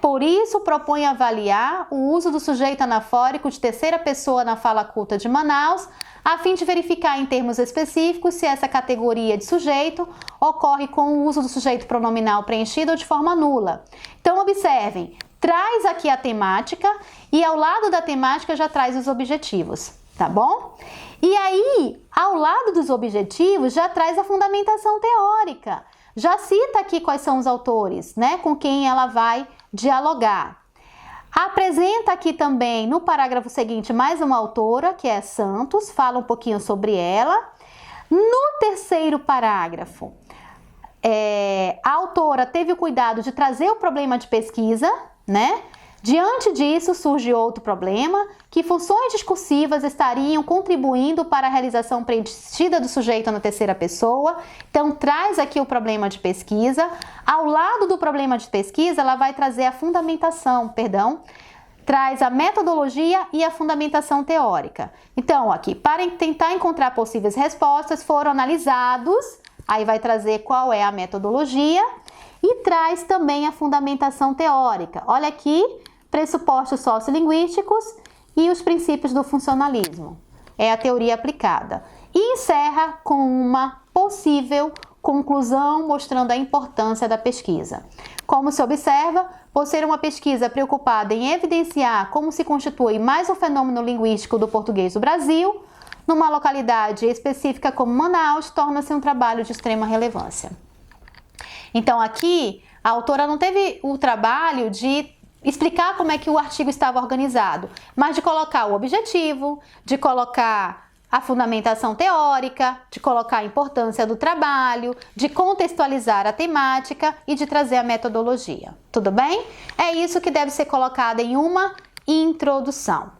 Por isso, propõe avaliar o uso do sujeito anafórico de terceira pessoa na fala culta de Manaus, a fim de verificar em termos específicos se essa categoria de sujeito ocorre com o uso do sujeito pronominal preenchido ou de forma nula. Então, observem, traz aqui a temática e ao lado da temática já traz os objetivos, tá bom? E aí, ao lado dos objetivos, já traz a fundamentação teórica. Já cita aqui quais são os autores, com quem ela vai dialogar. Apresenta aqui também, no parágrafo seguinte, mais uma autora, que é Santos, fala um pouquinho sobre ela. No 3º parágrafo, a autora teve o cuidado de trazer o problema de pesquisa, Diante disso, surge outro problema, que funções discursivas estariam contribuindo para a realização preenchida do sujeito na terceira pessoa. Então, traz aqui o problema de pesquisa. Ao lado do problema de pesquisa, ela vai trazer a fundamentação, traz a metodologia e a fundamentação teórica. Então, aqui, para tentar encontrar possíveis respostas, foram analisados, aí vai trazer qual é a metodologia e traz também a fundamentação teórica. Olha aqui, pressupostos sociolinguísticos e os princípios do funcionalismo. É a teoria aplicada. E encerra com uma possível conclusão mostrando a importância da pesquisa. Como se observa, por ser uma pesquisa preocupada em evidenciar como se constitui mais um fenômeno linguístico do português do Brasil, numa localidade específica como Manaus, torna-se um trabalho de extrema relevância. Então aqui, a autora não teve o trabalho de explicar como é que o artigo estava organizado, mas de colocar o objetivo, de colocar a fundamentação teórica, de colocar a importância do trabalho, de contextualizar a temática e de trazer a metodologia. Tudo bem? É isso que deve ser colocado em uma introdução.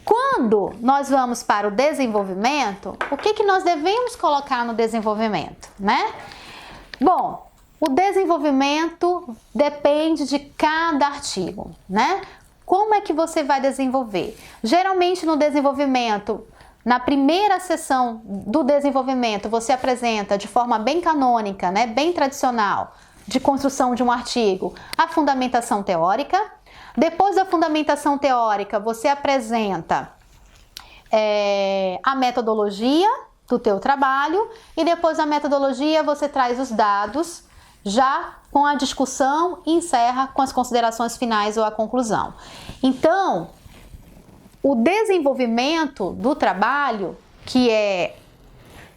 Quando nós vamos para o desenvolvimento, o que nós devemos colocar no desenvolvimento, Bom, o desenvolvimento depende de cada artigo, Como é que você vai desenvolver? Geralmente no desenvolvimento, na primeira sessão do desenvolvimento, você apresenta de forma bem canônica, bem tradicional, de construção de um artigo, a fundamentação teórica. Depois da fundamentação teórica, você apresenta a metodologia do teu trabalho e depois da metodologia você traz os dados já com a discussão e encerra com as considerações finais ou a conclusão. Então, o desenvolvimento do trabalho, que é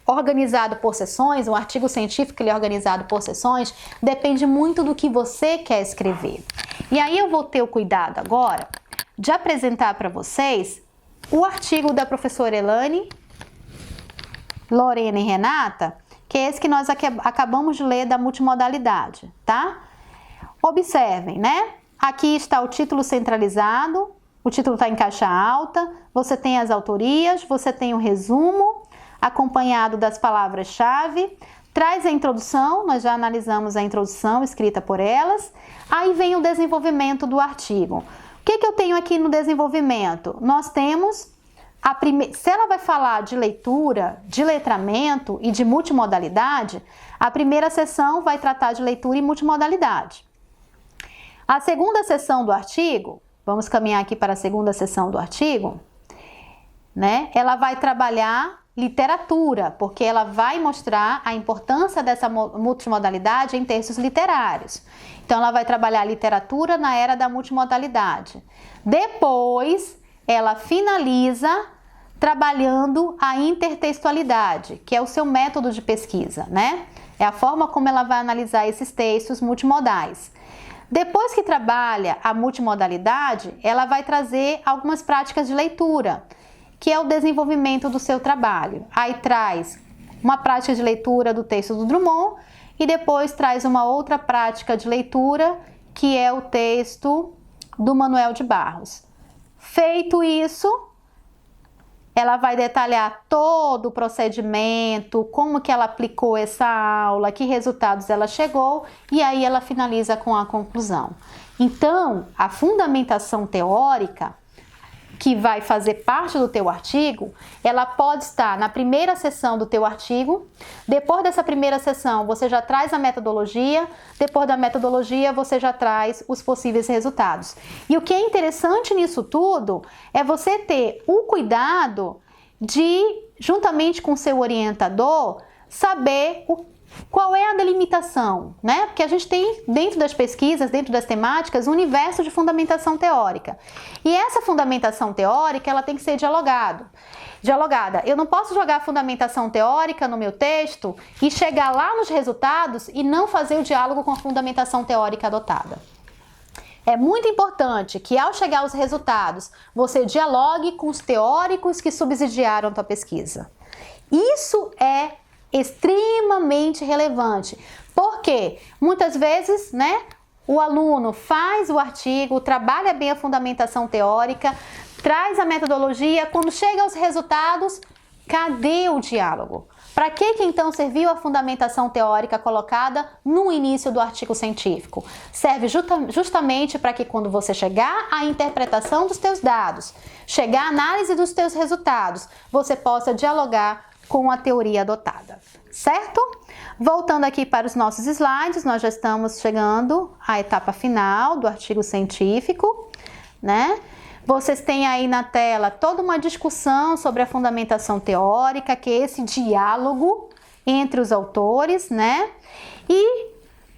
organizado por sessões, um artigo científico ele é organizado por sessões, depende muito do que você quer escrever. E aí eu vou ter o cuidado agora de apresentar para vocês o artigo da professora Elane, Lorena e Renata, que é esse que nós acabamos de ler da multimodalidade, tá? Observem, né? Aqui está o título centralizado, o título está em caixa alta, você tem as autorias, você tem o resumo, acompanhado das palavras-chave, traz a introdução, nós já analisamos a introdução escrita por elas, aí vem o desenvolvimento do artigo. O que eu tenho aqui no desenvolvimento? Nós temos, se ela vai falar de leitura, de letramento e de multimodalidade, a primeira seção vai tratar de leitura e multimodalidade. A segunda seção do artigo, vamos caminhar aqui para a segunda seção do artigo, né? Ela vai trabalhar literatura, porque ela vai mostrar a importância dessa multimodalidade em textos literários. Então, ela vai trabalhar literatura na era da multimodalidade. Depois, ela finaliza trabalhando a intertextualidade, que é o seu método de pesquisa, né? É a forma como ela vai analisar esses textos multimodais. Depois que trabalha a multimodalidade, ela vai trazer algumas práticas de leitura, que é o desenvolvimento do seu trabalho. Aí traz uma prática de leitura do texto do Drummond e depois traz uma outra prática de leitura, que é o texto do Manuel de Barros. Feito isso, ela vai detalhar todo o procedimento, como que ela aplicou essa aula, que resultados ela chegou, e aí ela finaliza com a conclusão. Então, a fundamentação teórica, que vai fazer parte do teu artigo, ela pode estar na primeira seção do teu artigo. Depois dessa primeira seção, você já traz a metodologia. Depois da metodologia, você já traz os possíveis resultados. E o que é interessante nisso tudo é você ter o cuidado de, juntamente com o seu orientador, saber qual é a delimitação, né? Porque a gente tem dentro das pesquisas, dentro das temáticas, um universo de fundamentação teórica. E essa fundamentação teórica, ela tem que ser dialogada. Eu não posso jogar a fundamentação teórica no meu texto e chegar lá nos resultados e não fazer o diálogo com a fundamentação teórica adotada. É muito importante que, ao chegar aos resultados, você dialogue com os teóricos que subsidiaram a tua pesquisa. Isso é extremamente relevante, porque muitas vezes, né, o aluno faz o artigo, trabalha bem a fundamentação teórica, traz a metodologia, quando chega aos resultados, cadê o diálogo? Para que então serviu a fundamentação teórica colocada no início do artigo científico? Serve justamente para que, quando você chegar à interpretação dos teus dados, chegar à análise dos teus resultados, você possa dialogar com a teoria adotada, certo? Voltando aqui para os nossos slides, nós já estamos chegando à etapa final do artigo científico, né? Vocês têm aí na tela toda uma discussão sobre a fundamentação teórica, que é esse diálogo entre os autores, né? E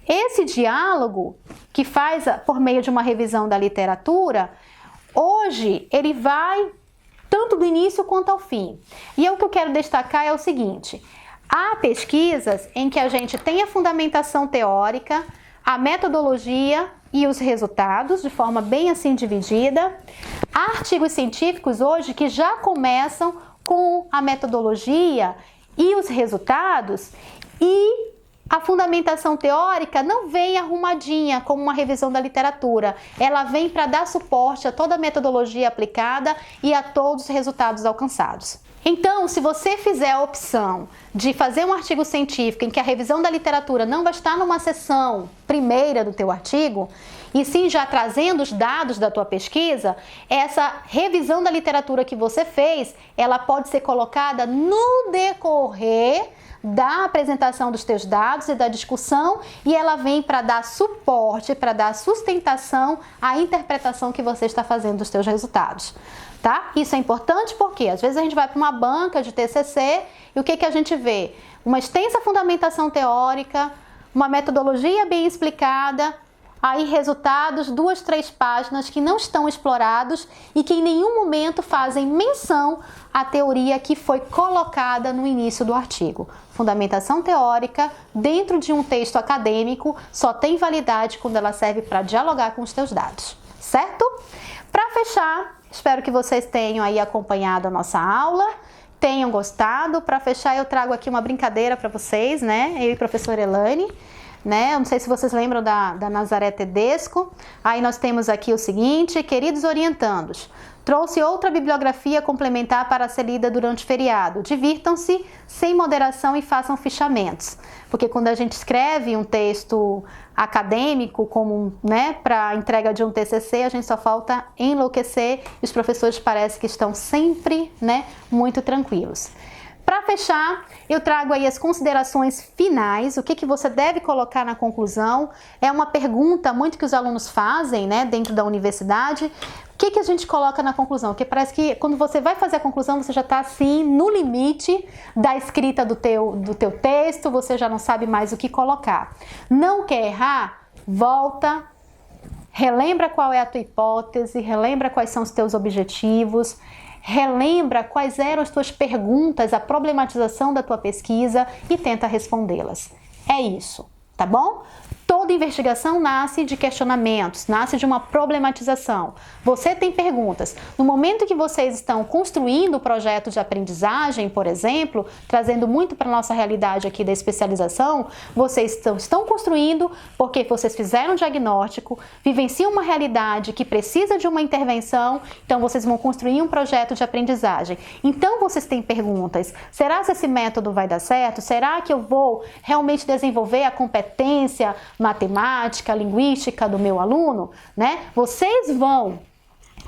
esse diálogo, que faz por meio de uma revisão da literatura, hoje ele vai tanto do início quanto ao fim. E o que eu quero destacar é o seguinte: há pesquisas em que a gente tem a fundamentação teórica, a metodologia e os resultados, de forma bem assim dividida. Há artigos científicos hoje que já começam com a metodologia e os resultados, e a fundamentação teórica não vem arrumadinha como uma revisão da literatura. Ela vem para dar suporte a toda a metodologia aplicada e a todos os resultados alcançados. Então, se você fizer a opção de fazer um artigo científico em que a revisão da literatura não vai estar numa seção primeira do teu artigo, e sim já trazendo os dados da tua pesquisa, essa revisão da literatura que você fez, ela pode ser colocada no decorrer da apresentação dos teus dados e da discussão, e ela vem para dar suporte, para dar sustentação à interpretação que você está fazendo dos teus resultados, tá? Isso é importante porque às vezes a gente vai para uma banca de TCC e o que a gente vê? Uma extensa fundamentação teórica, uma metodologia bem explicada, aí resultados, 2, 3 páginas que não estão explorados e que em nenhum momento fazem menção à teoria que foi colocada no início do artigo. Fundamentação teórica dentro de um texto acadêmico só tem validade quando ela serve para dialogar com os teus dados, certo? Para fechar, espero que vocês tenham aí acompanhado a nossa aula, tenham gostado. Para fechar, eu trago aqui uma brincadeira para vocês, né? Eu e a professora Elaine. né? Eu não sei se vocês lembram da Nazaré Tedesco. Aí nós temos aqui o seguinte: queridos orientandos, trouxe outra bibliografia complementar para ser lida durante o feriado. Divirtam-se sem moderação e façam fichamentos. Porque quando a gente escreve um texto acadêmico, como, né, para entrega de um TCC, a gente só falta enlouquecer e os professores parecem que estão sempre, né, muito tranquilos. Para fechar, eu trago aí as considerações finais, o que você deve colocar na conclusão. É uma pergunta muito que os alunos fazem, né, dentro da universidade. O que a gente coloca na conclusão? Porque parece que quando você vai fazer a conclusão, você já está assim no limite da escrita do teu texto, você já não sabe mais o que colocar. Não quer errar? Volta, relembra qual é a tua hipótese, relembra quais são os teus objetivos, relembra quais eram as tuas perguntas, a problematização da tua pesquisa e tenta respondê-las. É isso, tá bom? Toda investigação nasce de questionamentos, nasce de uma problematização. Você tem perguntas. No momento que vocês estão construindo o projeto de aprendizagem, por exemplo, trazendo muito para a nossa realidade aqui da especialização, vocês estão construindo porque vocês fizeram um diagnóstico, vivenciam uma realidade que precisa de uma intervenção, então vocês vão construir um projeto de aprendizagem. Então vocês têm perguntas. Será que esse método vai dar certo? Será que eu vou realmente desenvolver a competência matemática, linguística do meu aluno, né? Vocês vão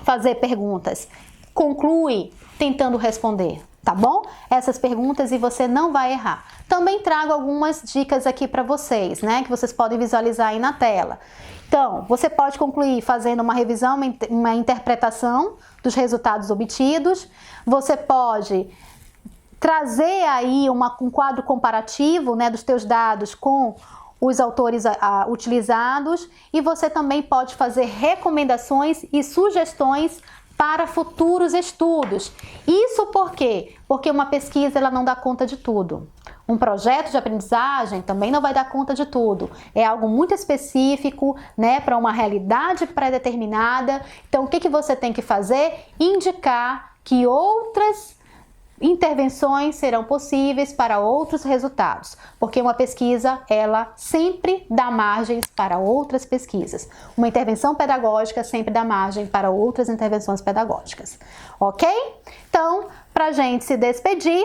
fazer perguntas. Conclui tentando responder, tá bom? Essas perguntas e você não vai errar. Também trago algumas dicas aqui para vocês, né? Que vocês podem visualizar aí na tela. Então, você pode concluir fazendo uma revisão, uma interpretação dos resultados obtidos. Você pode trazer aí um quadro comparativo, né, dos teus dados com os autores utilizados, e você também pode fazer recomendações e sugestões para futuros estudos. Isso por quê? Porque uma pesquisa ela não dá conta de tudo. Um projeto de aprendizagem também não vai dar conta de tudo. É algo muito específico, né, para uma realidade pré-determinada. Então, o que você tem que fazer? Indicar que outras intervenções serão possíveis para outros resultados, porque uma pesquisa, ela sempre dá margens para outras pesquisas. Uma intervenção pedagógica sempre dá margem para outras intervenções pedagógicas, ok? Então, para a gente se despedir,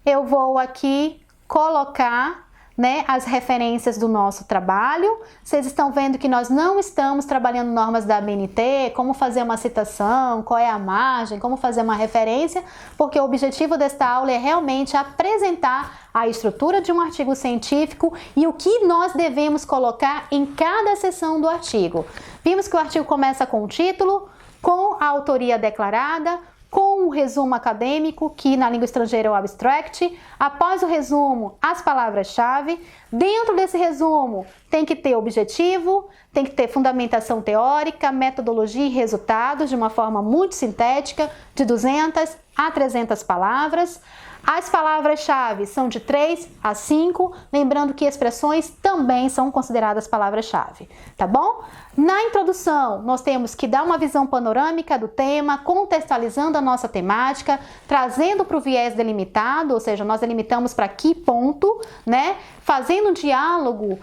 eu vou aqui colocar, né, as referências do nosso trabalho. Vocês estão vendo que nós não estamos trabalhando normas da ABNT, como fazer uma citação, qual é a margem, como fazer uma referência, porque o objetivo desta aula é realmente apresentar a estrutura de um artigo científico e o que nós devemos colocar em cada seção do artigo. Vimos que o artigo começa com o título, com a autoria declarada, com o resumo acadêmico, que na língua estrangeira é o abstract. Após o resumo, as palavras-chave. Dentro desse resumo, tem que ter objetivo, tem que ter fundamentação teórica, metodologia e resultados, de uma forma muito sintética, de 200 a 300 palavras. As palavras-chave são de 3 a 5, lembrando que expressões também são consideradas palavras-chave, tá bom? Na introdução, nós temos que dar uma visão panorâmica do tema, contextualizando a nossa temática, trazendo para o viés delimitado, ou seja, nós delimitamos para que ponto, né? Fazendo um diálogo,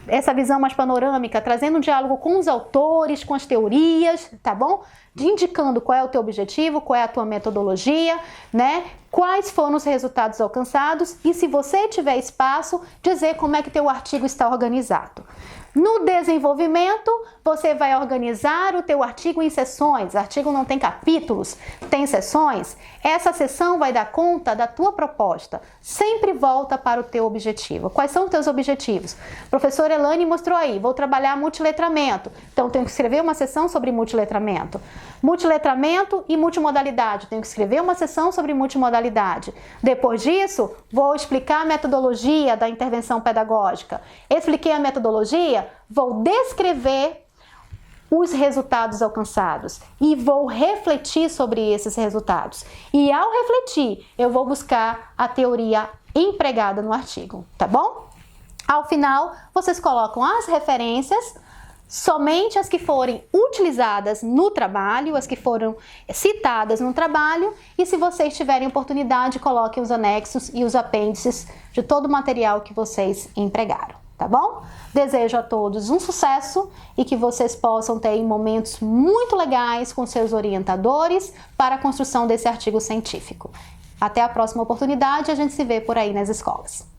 essa visão mais panorâmica, trazendo um diálogo com os autores, com as teorias, tá bom? Indicando qual é o teu objetivo, qual é a tua metodologia, né? Quais foram os resultados alcançados e, se você tiver espaço, dizer como é que teu artigo está organizado. No desenvolvimento, você vai organizar o teu artigo em seções. O artigo não tem capítulos, tem seções. Essa seção vai dar conta da tua proposta. Sempre volta para o teu objetivo. Quais são os teus objetivos? A professora Elane mostrou aí, vou trabalhar multiletramento. Então, tenho que escrever uma seção sobre multiletramento. Multiletramento e multimodalidade. Tenho que escrever uma seção sobre multimodalidade. Depois disso, vou explicar a metodologia da intervenção pedagógica. Expliquei a metodologia, vou descrever os resultados alcançados e vou refletir sobre esses resultados. E ao refletir, eu vou buscar a teoria empregada no artigo, tá bom? Ao final, vocês colocam as referências, somente as que forem utilizadas no trabalho, as que foram citadas no trabalho, e se vocês tiverem oportunidade, coloquem os anexos e os apêndices de todo o material que vocês empregaram. tá bom? Desejo a todos um sucesso e que vocês possam ter momentos muito legais com seus orientadores para a construção desse artigo científico. Até a próxima oportunidade, a gente se vê por aí nas escolas.